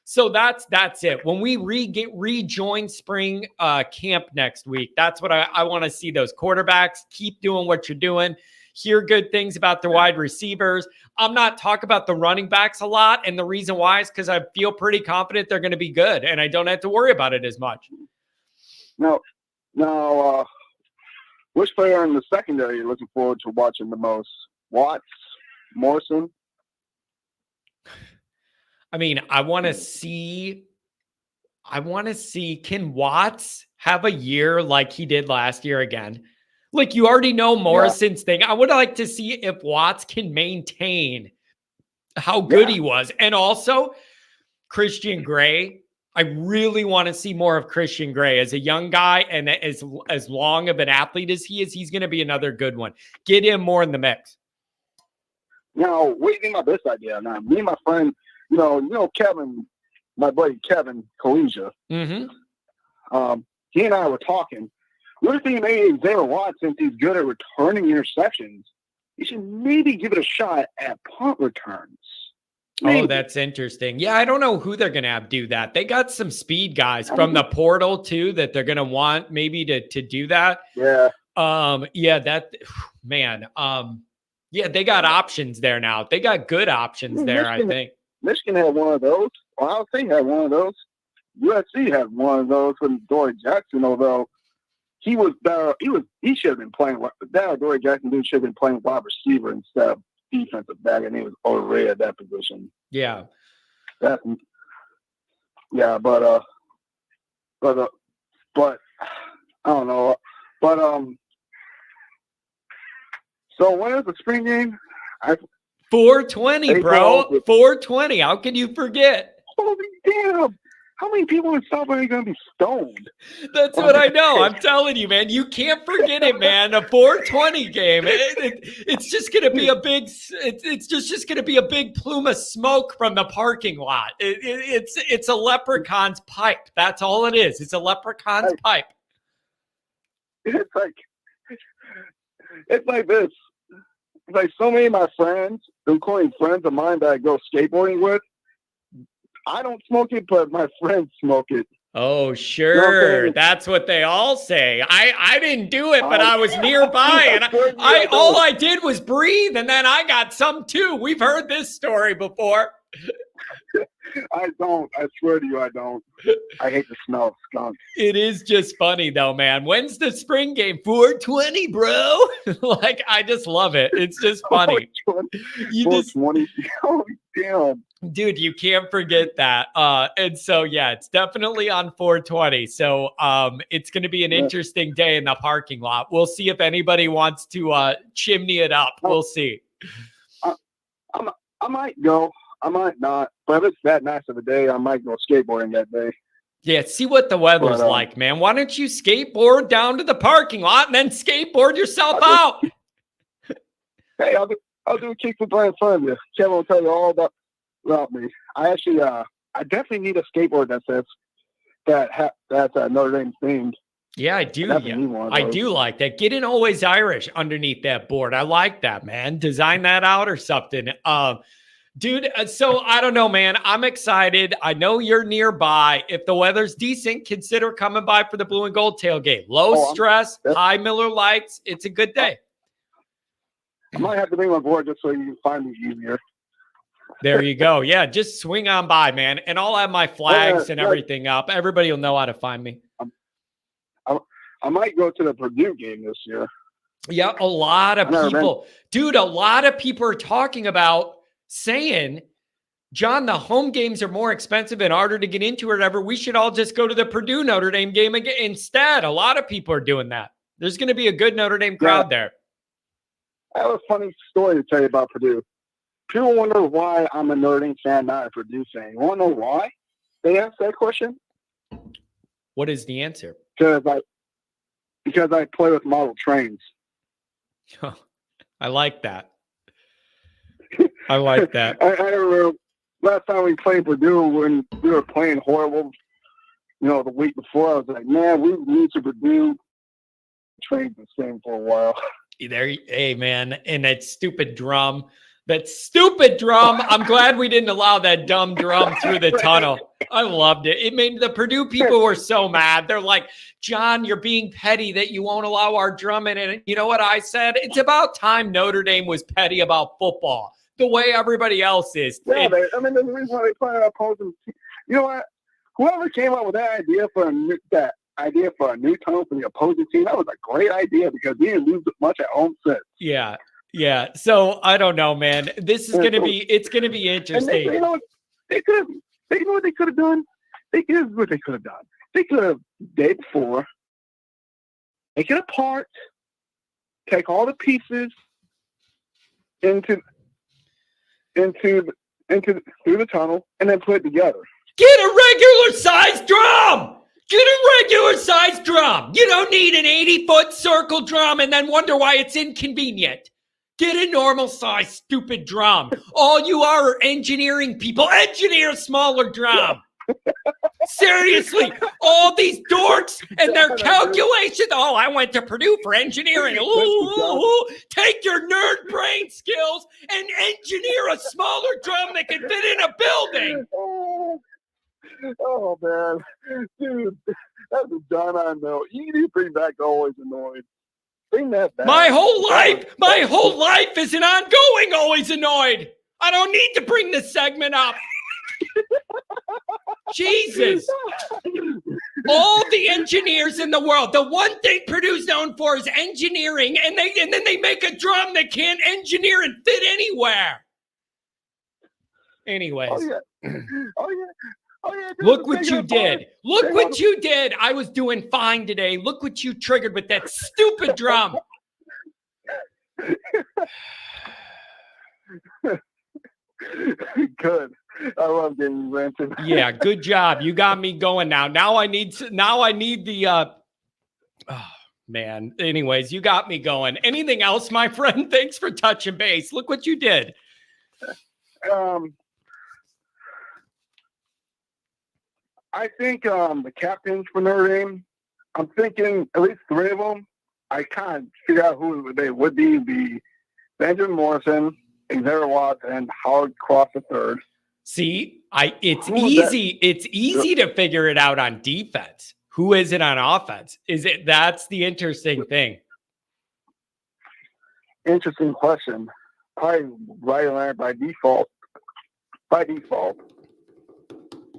so that's it. When we rejoin spring camp next week, that's what I want to see. Those quarterbacks keep doing what you're doing. Hear good things about the wide receivers. I'm not talking about the running backs a lot. And the reason why is because I feel pretty confident they're going to be good and I don't have to worry about it as much. Now, which player in the secondary are you looking forward to watching the most? Watts, Morrison? I mean, I want to see, can Watts have a year like he did last year again? Like you already know Morrison's thing. I would like to see if Watts can maintain how good he was. And also Christian Gray, I really want to see more of Christian Gray as a young guy, and as long of an athlete as he is, he's going to be another good one. Get him more in the mix. Now, what do you think about this idea? Now, me and my friend, you know Kevin, my buddy Kevin Collegia, Mm-hmm. he and I were talking. What if he made Xavier Watts, since he's good at returning interceptions, he should maybe give it a shot at punt returns? Maybe. Oh, that's interesting. Yeah, I don't know who they're going to have do that. They got some speed guys from the portal too that they're going to want maybe to do that. Yeah. Yeah, that man. Yeah, they got options there now. They got good options there, I think. Michigan had one of those. Ohio State had one of those. USC had one of those with Dory Jackson, although he was better. He should have been playing. That Dory Jackson dude should have been playing wide receiver instead of defensive back, and he was overrated at that position. Yeah. But I don't know. But so when is the spring game? 420, bro. 420. How can you forget? Holy damn! How many people in South are going to be stoned? That's what I know. I'm telling you, man. You can't forget it, man. A 420 game. It's just going to be a big. It's just going to be a big plume of smoke from the parking lot. It's a leprechaun's pipe. That's all it is. It's a leprechaun's pipe. It's like this. It's like so many of my friends, including friends of mine that I go skateboarding with. I don't smoke it, but my friends smoke it. Oh, sure. You know that's what they all say. I didn't do it, but I was nearby, and all I did was breathe, and then I got some too. We've heard this story before. I don't. I swear to you, I don't. I hate the smell of skunk. It is just funny, though, man. When's the spring game? 420, bro. Like, I just love it. It's just funny. 420. Oh, damn. Dude, you can't forget that. And so, yeah, it's definitely on 420. So it's going to be an interesting day in the parking lot. We'll see if anybody wants to chimney it up. We'll see. I might go. I might not. But if it's that nice of a day, I might go skateboarding that day. Yeah, see what the weather's like, man. Why don't you skateboard down to the parking lot and then skateboard yourself out? Hey, I'll do a kickflip right in front of you. Kevin will tell you all about me. I actually, I definitely need a skateboard that's Notre Dame themed. Yeah, I do. Yeah. I do like that. Get an Always Irish underneath that board. I like that, man. Design that out or something. Dude, so I don't know, man. I'm excited. I know you're nearby. If the weather's decent, consider coming by for the blue and gold tailgate. Low stress, high Miller Lights. It's a good day. I might have to bring my board just so you can find me easier. There you go. Yeah, just swing on by, man. And I'll have my flags and everything up. Everybody will know how to find me. I might go to the Purdue game this year. Yeah, a lot of people. Dude, a lot of people are talking about saying, John, the home games are more expensive and harder to get into or whatever. We should all just go to the Purdue Notre Dame game again instead. A lot of people are doing that. There's going to be a good Notre Dame crowd there. I have a funny story to tell you about Purdue. People wonder why I'm a Notre Dame fan, not a Purdue fan. You want to know why they ask that question? What is the answer? Because I play with model trains. I like that. I like that. I remember last time we played Purdue when we were playing horrible, the week before. I was like, man, we need to Purdue trains the same for a while. Hey, man, and that stupid drum. I'm glad we didn't allow that dumb drum through the tunnel. I loved it. It made the Purdue people were so mad. They're like, John, you're being petty that you won't allow our drum in it. You know what I said? It's about time Notre Dame was petty about football, the way everybody else is. Yeah, there's a reason why they play an opposing team. You know what? Whoever came up with that idea for a new tunnel for the opposing team, that was a great idea because we didn't lose much at home since. Yeah. So I don't know, man. This is it's gonna be interesting. You know what they could have done? Here's what they could have done. They could have day before. They could have parked, take all the pieces into through the tunnel, and then put it together. Get a regular size drum. Get a regular size drum. You don't need an 80-foot circle drum and then wonder why it's inconvenient. Get a normal size stupid drum. All you are engineering people. Engineer a smaller drum. Seriously, all these dorks and their calculations. Oh, I went to Purdue for engineering. Ooh, take your nerd brain skills and engineer a smaller drum that can fit in a building. Oh man, dude, that's a John I know. You need to bring back Always Annoyed. Bring that back. My whole life is an ongoing Always Annoyed. I don't need to bring this segment up. Jesus. All the engineers in the world, the one thing Purdue's known for is engineering, and then they make a drum that can't engineer and fit anywhere. Anyways. Oh yeah. Oh, yeah, look what you did. Look what you did. I was doing fine today. Look what you triggered with that stupid drum. Good. I love getting ranted. Yeah, good job. You got me going now. Now I need the oh man. Anyways, you got me going. Anything else, my friend? Thanks for touching base. Look what you did. I think the captains for Notre Dame, I'm thinking at least 3 of them. I can't figure out who they would be Benjamin Morrison, Xavier Watts, and Howard Cross III. See, it's easy to figure it out on defense. Who is it on offense? That's the interesting thing. Interesting question. Probably Riley Leonard by default.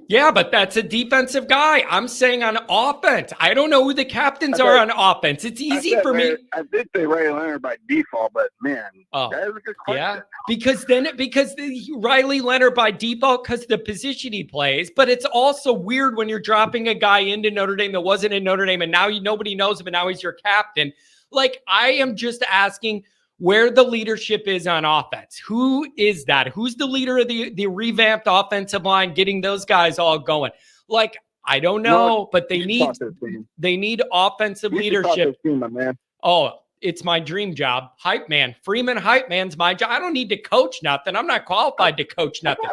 Yeah, but that's a defensive guy. I'm saying on offense. I don't know who the captains are on offense. It's easy for me. I did say Riley Leonard by default, but man, that is a good question. Yeah, because Riley Leonard by default because the position he plays, but it's also weird when you're dropping a guy into Notre Dame that wasn't in Notre Dame and now nobody knows him and now he's your captain. Like, I am just asking where the leadership is on offense. Who is that? Who's the leader of the revamped offensive line, getting those guys all going? Like, I don't know, but they need offensive leadership. Team, my man. Oh, it's my dream job. Hype man. Freeman Hype man's my job. I don't need to coach nothing. I'm not qualified to coach nothing.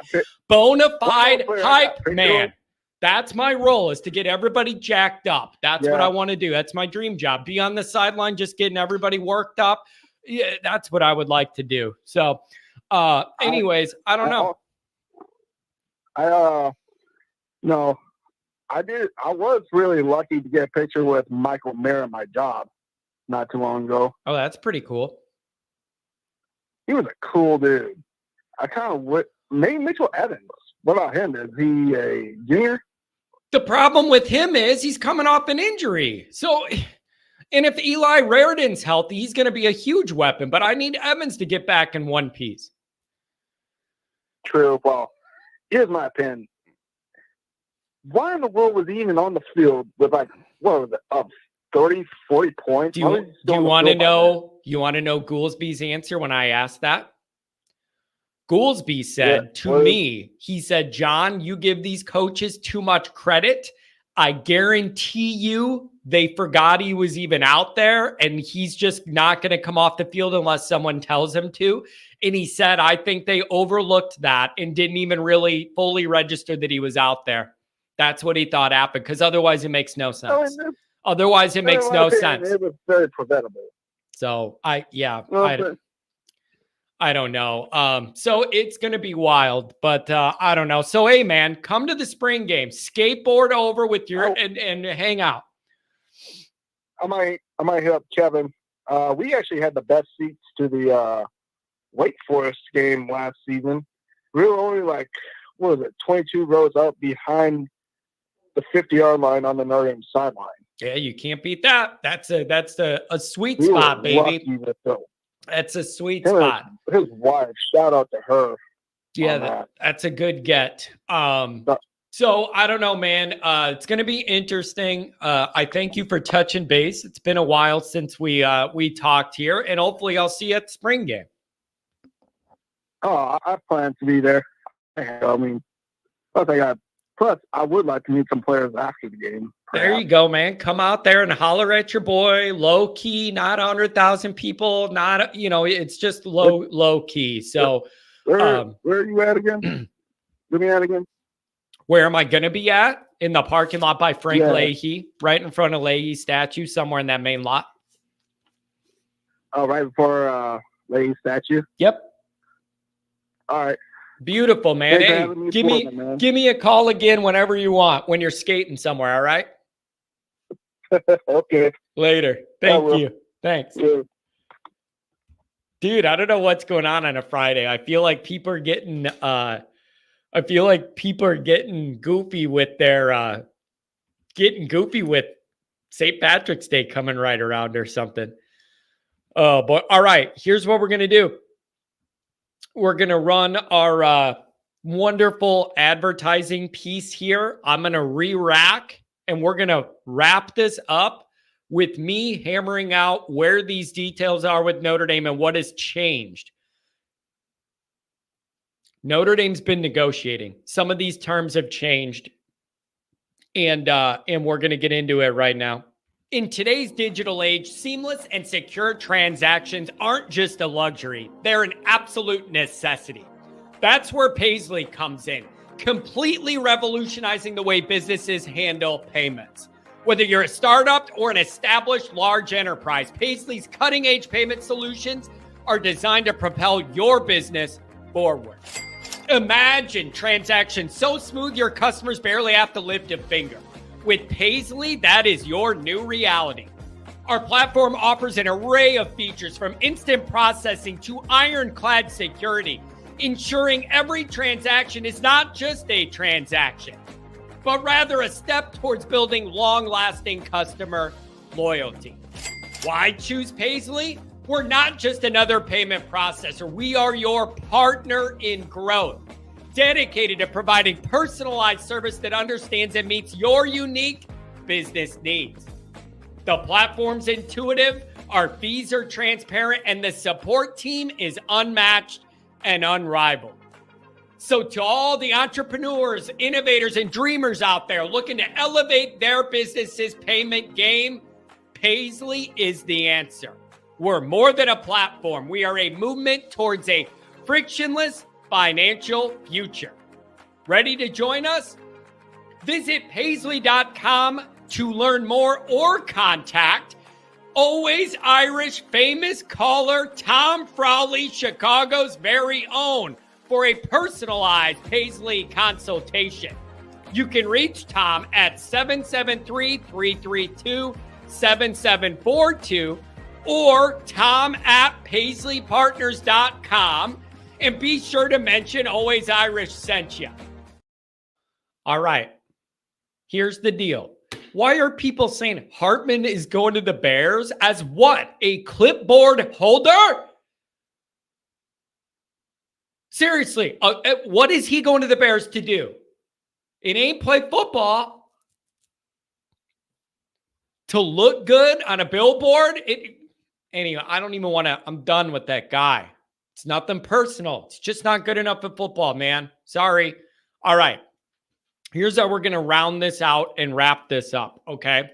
Bona fide hype man. That's my role, is to get everybody jacked up. That's what I want to do. That's my dream job. Be on the sideline, just getting everybody worked up. Yeah, that's what I would like to do. So, anyways, I don't know. No, I did. I was really lucky to get a picture with Michael Mayer at my job not too long ago. Oh, that's pretty cool. He was a cool dude. I kind of maybe Mitchell Evans. What about him? Is he a junior? The problem with him is he's coming off an injury. So, and if Eli Raridon's healthy, he's going to be a huge weapon. But I need Evans to get back in one piece. True. Well, here's my opinion. Why in the world was he even on the field with, like, what was it, 30, 40 points? Do you want to know? You want to know Goolsby's answer when I asked that? Goolsby said to me, he said, John, you give these coaches too much credit. I guarantee you they forgot he was even out there, and he's just not going to come off the field unless someone tells him to. And he said, I think they overlooked that and didn't even really fully register that he was out there. That's what he thought happened, because otherwise it makes no sense. Otherwise it makes no sense. It was very preventable. So I don't know. So it's going to be wild, but I don't know. So, hey, man, come to the spring game. Skateboard over with your and hang out. I might hit up Kevin. We actually had the best seats to the Wake Forest game last season. We were only 22 rows up behind the 50-yard line on the Notre Dame sideline. Yeah, you can't beat that. That's a sweet spot, baby. That's a sweet spot. His wife, shout out to her. Yeah, that's a good get. So I don't know, man. It's going to be interesting. I thank you for touching base. It's been a while since we talked here, and hopefully I'll see you at the spring game. Oh, I plan to be there. I mean, plus I got Plus, I would like to meet some players after the game. There you go, man. Come out there and holler at your boy. Low key, not 100,000 people. Not, it's just low key. So, where are you at again? Let me at again. Where am I going to be at? In the parking lot by Frank Yeah. Leahy, right in front of Leahy's statue, somewhere in that main lot. Oh, right before Leahy's statue. Yep. All right. Beautiful, man. Thanks for Hey, having me man. give me a call again whenever you want when you're skating somewhere. All right. Okay. Later. Thank you. Thanks. Yeah. Dude, I don't know what's going on a Friday. I feel like people are getting goofy with their St. Patrick's Day coming right around or something. Oh, but all right, here's what we're gonna do. We're gonna run our wonderful advertising piece here. I'm gonna re-rack and we're gonna wrap this up with me hammering out where these details are with Notre Dame and what has changed. Notre Dame's been negotiating. Some of these terms have changed, and we're going to get into it right now. In today's digital age, seamless and secure transactions aren't just a luxury. They're an absolute necessity. That's where Paisley comes in, completely revolutionizing the way businesses handle payments. Whether you're a startup or an established large enterprise, Paisley's cutting-edge payment solutions are designed to propel your business forward. Imagine transactions so smooth your customers barely have to lift a finger. With Paisley, that is your new reality. Our platform offers an array of features from instant processing to ironclad security, ensuring every transaction is not just a transaction, but rather a step towards building long-lasting customer loyalty. Why choose Paisley? We're not just another payment processor. We are your partner in growth, dedicated to providing personalized service that understands and meets your unique business needs. The platform's intuitive, our fees are transparent, and the support team is unmatched and unrivaled. So to all the entrepreneurs, innovators, and dreamers out there looking to elevate their business's payment game, Paisley is the answer. We're more than a platform. We are a movement towards a frictionless financial future. Ready to join us? Visit paisley.com to learn more or contact Always Irish famous caller Tom Frawley, Chicago's very own, for a personalized Paisley consultation. You can reach Tom at 773-332-7742 or tom@paisleypartners.com, and be sure to mention Always Irish sent you. All right, here's the deal. Why are people saying Hartman is going to the Bears as what? A clipboard holder? Seriously, what is he going to the Bears to do? It ain't play football. To look good on a billboard? Anyway, I don't even want to. I'm done with that guy. It's nothing personal. It's just not good enough at football, man. Sorry. All right. Here's how we're going to round this out and wrap this up, okay?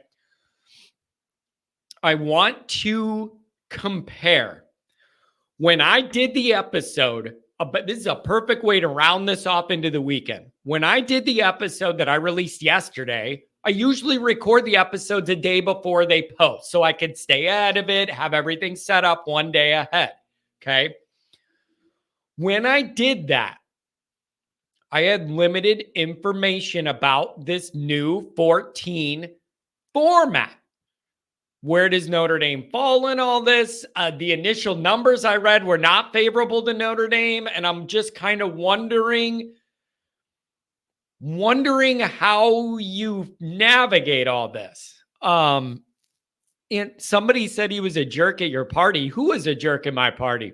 I want to compare. When I did the episode, but this is a perfect way to round this off into the weekend. When I did the episode that I released yesterday, I usually record the episodes a day before they post so I can stay ahead of it, have everything set up one day ahead, okay? When I did that, I had limited information about this new 14 format. Where does Notre Dame fall in all this? The initial numbers I read were not favorable to Notre Dame, and I'm just kind of wondering how you navigate all this. And somebody said he was a jerk at your party. Who was a jerk at my party?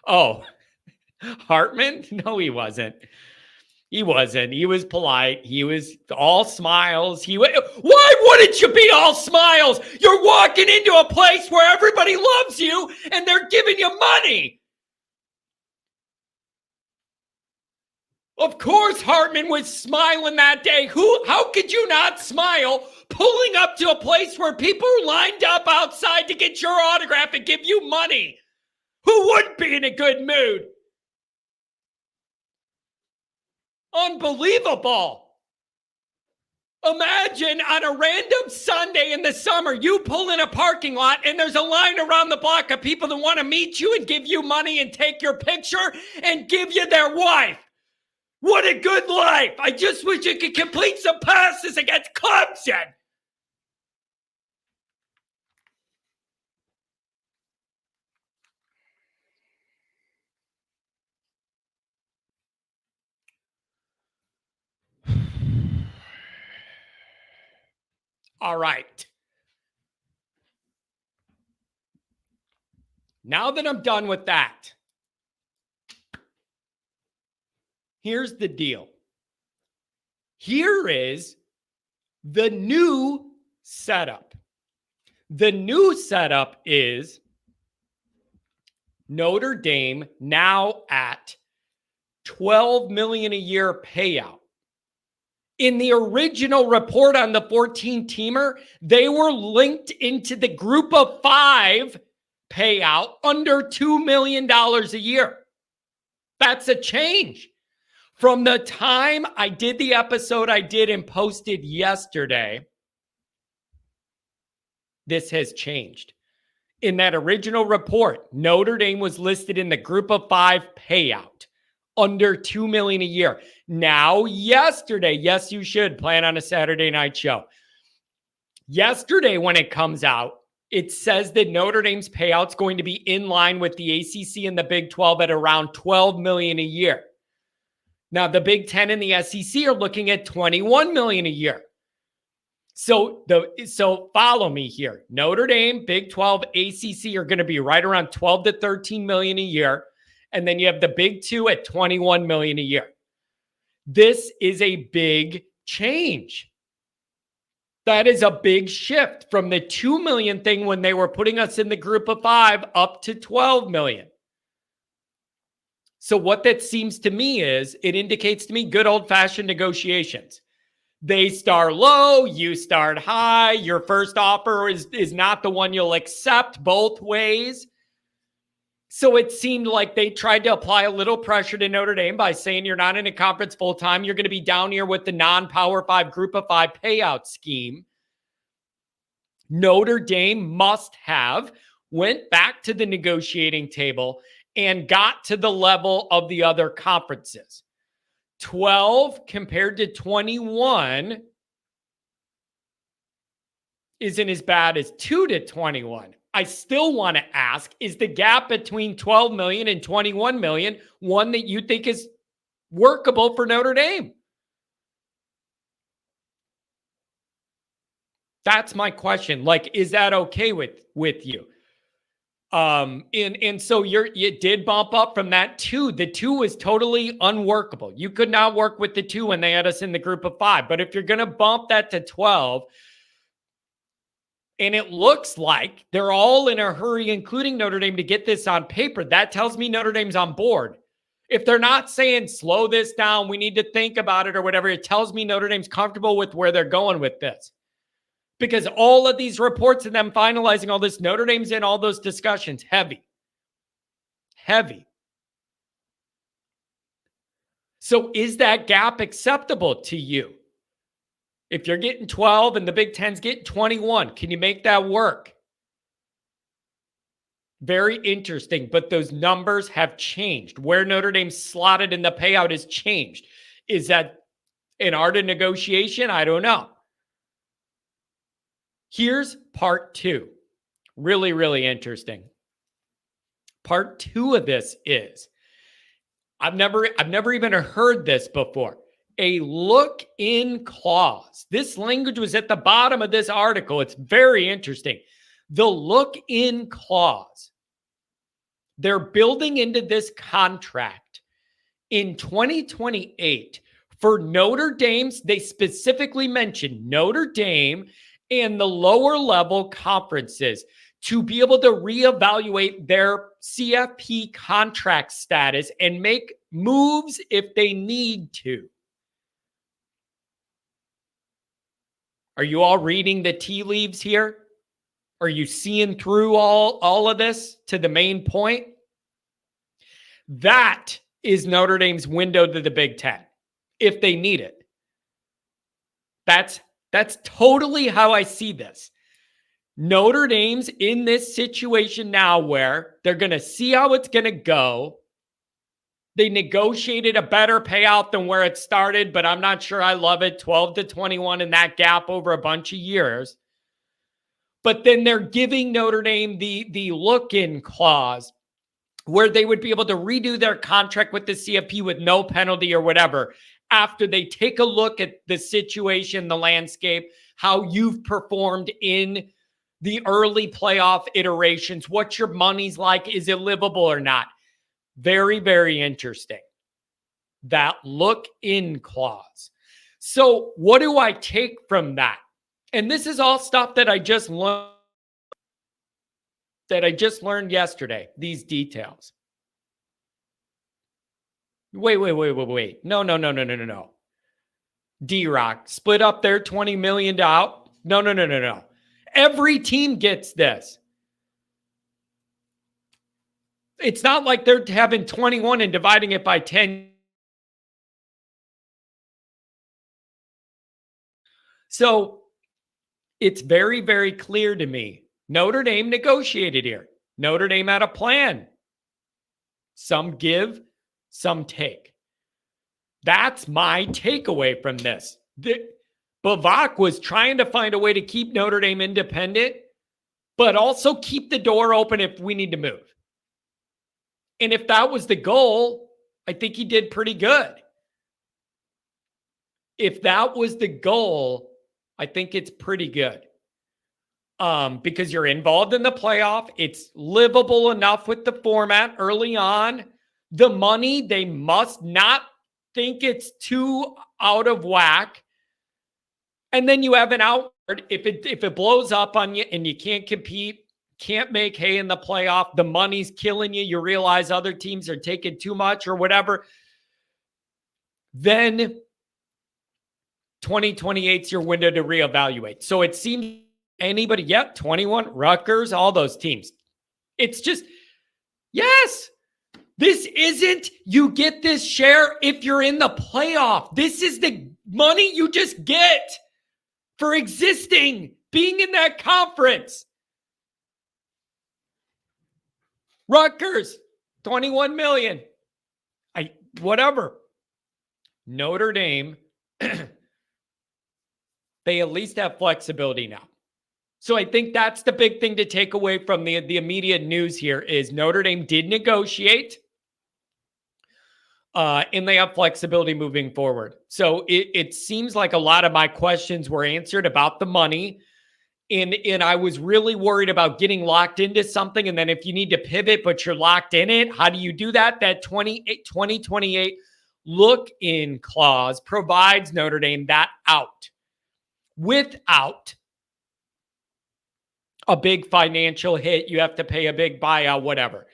Oh, Hartman? No, he wasn't. He wasn't. He was polite. He was all smiles. Why wouldn't you be all smiles? You're walking into a place where everybody loves you and they're giving you money. Of course Hartman was smiling that day. How could you not smile pulling up to a place where people are lined up outside to get your autograph and give you money? Who wouldn't be in a good mood? Unbelievable. Imagine on a random Sunday in the summer, you pull in a parking lot and there's a line around the block of people that want to meet you and give you money and take your picture and give you their wife. What a good life. I just wish you could complete some passes against Clemson. All right. Now that I'm done with that, here's the deal. Here is the new setup. The new setup is Notre Dame now at $12 million a year payout. In the original report on the 14-teamer, they were linked into the group of 5 payout under $2 million a year. That's a change. From the time I did the episode I did and posted yesterday, this has changed. In that original report, Notre Dame was listed in the group of 5 payout, under $2 million a year. Now, yesterday, yes, you should plan on a Saturday night show. Yesterday, when it comes out, it says that Notre Dame's payout's going to be in line with the ACC and the Big 12 at around $12 million a year. Now, the Big 10 and the SEC are looking at $21 million a year. So follow me here. Notre Dame, Big 12, ACC are going to be right around 12 to 13 million a year. And then you have the Big 2 at 21 million a year. This is a big change. That is a big shift from the 2 million thing when they were putting us in the group of 5 up to 12 million. So what that seems to me is, it indicates to me good old-fashioned negotiations. They start low, you start high. Your first offer is not the one you'll accept both ways. So it seemed like they tried to apply a little pressure to Notre Dame by saying you're not in a conference full-time. You're going to be down here with the non-Power 5 group of 5 payout scheme. Notre Dame must have went back to the negotiating table and got to the level of the other conferences. 12 compared to 21 isn't as bad as 2 to 21. I still want to ask, is the gap between 12 million and 21 million one that you think is workable for Notre Dame? That's my question. Like, is that okay with you? And so you did bump up from that 2. The 2 was totally unworkable. You could not work with the 2 when they had us in the group of 5. But if you're going to bump that to 12, and it looks like they're all in a hurry, including Notre Dame, to get this on paper, that tells me Notre Dame's on board. If they're not saying, slow this down, we need to think about it or whatever, it tells me Notre Dame's comfortable with where they're going with this. Because all of these reports and them finalizing all this, Notre Dame's in all those discussions. Heavy. So is that gap acceptable to you? If you're getting 12 and the Big Ten's getting 21, can you make that work? Very interesting, but those numbers have changed. Where Notre Dame's slotted in the payout has changed. Is that an art of negotiation? I don't know. Here's part 2. Really, really interesting. Part 2 of this is, I've never even heard this before. A look-in clause. This language was at the bottom of this article. It's very interesting. The look-in clause. They're building into this contract in 2028 for Notre Dame's. They specifically mentioned Notre Dame and the lower level conferences to be able to reevaluate their CFP contract status and make moves if they need to. Are you all reading the tea leaves here? Are you seeing through all of this to the main point? That is Notre Dame's window to the Big Ten, if they need it. That's totally how I see this. Notre Dame's in this situation now where they're going to see how it's going to go. They negotiated a better payout than where it started, but I'm not sure I love it. 12 to 21 in that gap over a bunch of years. But then they're giving Notre Dame the look-in clause where they would be able to redo their contract with the CFB with no penalty or whatever after they take a look at the situation, the landscape, how you've performed in the early playoff iterations, what your money's like, is it livable or not? Very, very interesting. That look-in clause. So what do I take from that? And this is all stuff that I just learned yesterday, these details. Wait. No. D-Rock, split up their $20 million out. No. Every team gets this. It's not like they're having 21 and dividing it by 10. So it's very, very clear to me. Notre Dame negotiated here. Notre Dame had a plan. Some give, some take. That's my takeaway from this. Bavak was trying to find a way to keep Notre Dame independent, but also keep the door open if we need to move. And if that was the goal, I think he did pretty good. If that was the goal, I think it's pretty good. Because you're involved in the playoff. It's livable enough with the format early on. The money, they must not think it's too out of whack. And then you have an out. If it blows up on you and you can't compete, can't make hay in the playoff, the money's killing you, you realize other teams are taking too much or whatever, then 2028 is your window to reevaluate. So it seems anybody, 21, Rutgers, all those teams. It's just, yes, this isn't, you get this share if you're in the playoff. This is the money you just get for existing, being in that conference. Rutgers, 21 million. Whatever. Notre Dame, they at least have flexibility now. So I think that's the big thing to take away from the immediate news here is Notre Dame did negotiate, and they have flexibility moving forward. So it seems like a lot of my questions were answered about the money. And I was really worried about getting locked into something. And then if you need to pivot, but you're locked in it, how do you do that? That 2028 look-in clause provides Notre Dame that out without a big financial hit. You have to pay a big buyout, whatever.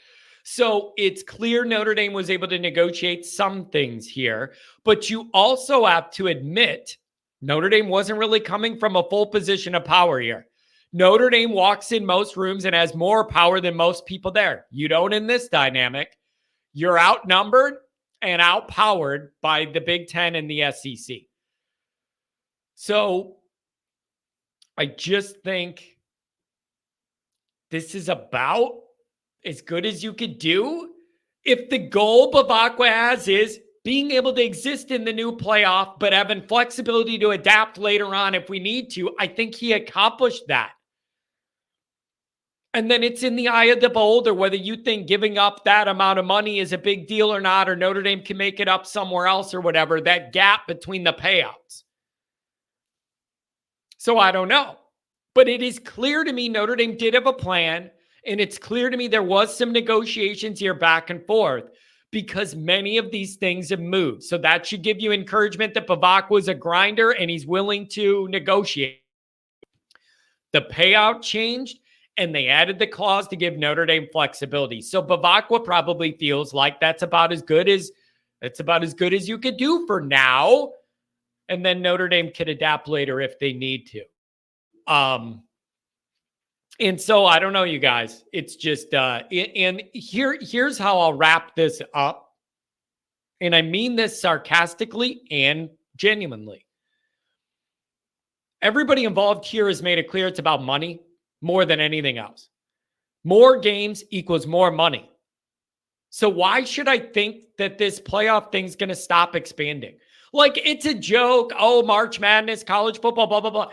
So it's clear Notre Dame was able to negotiate some things here, but you also have to admit Notre Dame wasn't really coming from a full position of power here. Notre Dame walks in most rooms and has more power than most people there. You don't in this dynamic. You're outnumbered and outpowered by the Big Ten and the SEC. So I just think this is about as good as you could do. If the goal Bavakwa has is being able to exist in the new playoff, but having flexibility to adapt later on if we need to, I think he accomplished that. And then it's in the eye of the beholder whether you think giving up that amount of money is a big deal or not, or Notre Dame can make it up somewhere else or whatever, that gap between the payouts. So I don't know. But it is clear to me Notre Dame did have a plan, and it's clear to me there was some negotiations here back and forth, because many of these things have moved. So that should give you encouragement that Bavak was a grinder and he's willing to negotiate. The payout changed, and they added the clause to give Notre Dame flexibility. So Bavakwa probably feels like that's about as good as It's about as good as you could do for now. And then Notre Dame could adapt later if they need to. And so I don't know, you guys. It's just and here's how I'll wrap this up. And I mean this sarcastically and genuinely. Everybody involved here has made it clear it's about money more than anything else. More games equals more money. So why should I think that this playoff thing's going to stop expanding? Like, it's a joke. Oh, March Madness, college football, blah, blah, blah.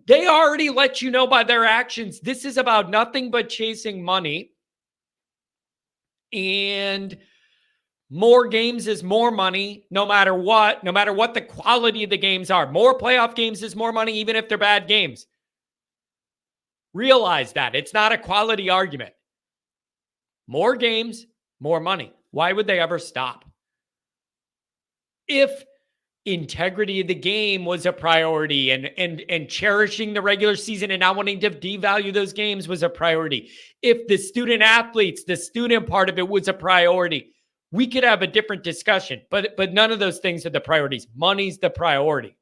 They already let you know by their actions. This is about nothing but chasing money. And more games is more money, no matter what the quality of the games are. More playoff games is more money, even if they're bad games. Realize that. It's not a quality argument. More games, more money. Why would they ever stop? If integrity of the game was a priority and cherishing the regular season and not wanting to devalue those games was a priority, if the student athletes, the student part of it was a priority, we could have a different discussion. But none of those things are the priorities. Money's the priority.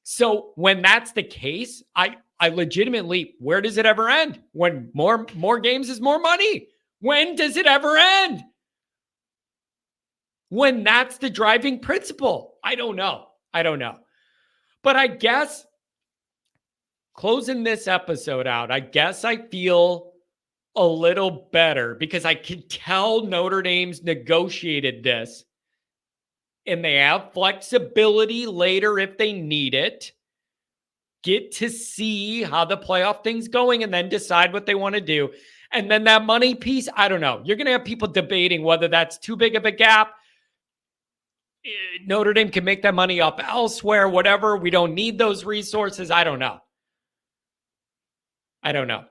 So when that's the case, I legitimately, where does it ever end? When more games is more money. When does it ever end? When that's the driving principle. I don't know. But I guess closing this episode out, I guess I feel a little better because I can tell Notre Dame's negotiated this and they have flexibility later if they need it. Get to see how the playoff thing's going and then decide what they want to do. And then that money piece, I don't know. You're going to have people debating whether that's too big of a gap. Notre Dame can make that money up elsewhere, whatever. We don't need those resources. I don't know.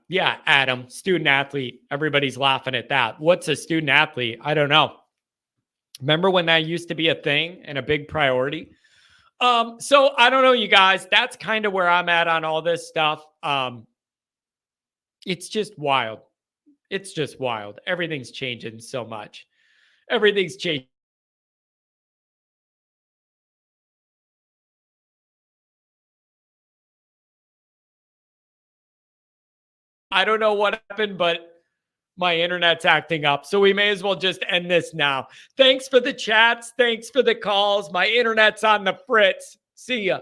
Yeah, Adam, student athlete. Everybody's laughing at that. What's a student athlete? I don't know. Remember when that used to be a thing and a big priority? So I don't know, you guys. That's kind of where I'm at on all this stuff. It's just wild. Everything's changing so much. Everything's changing. I don't know what happened, but my internet's acting up. So we may as well just end this now. Thanks for the chats. Thanks for the calls. My internet's on the fritz. See ya.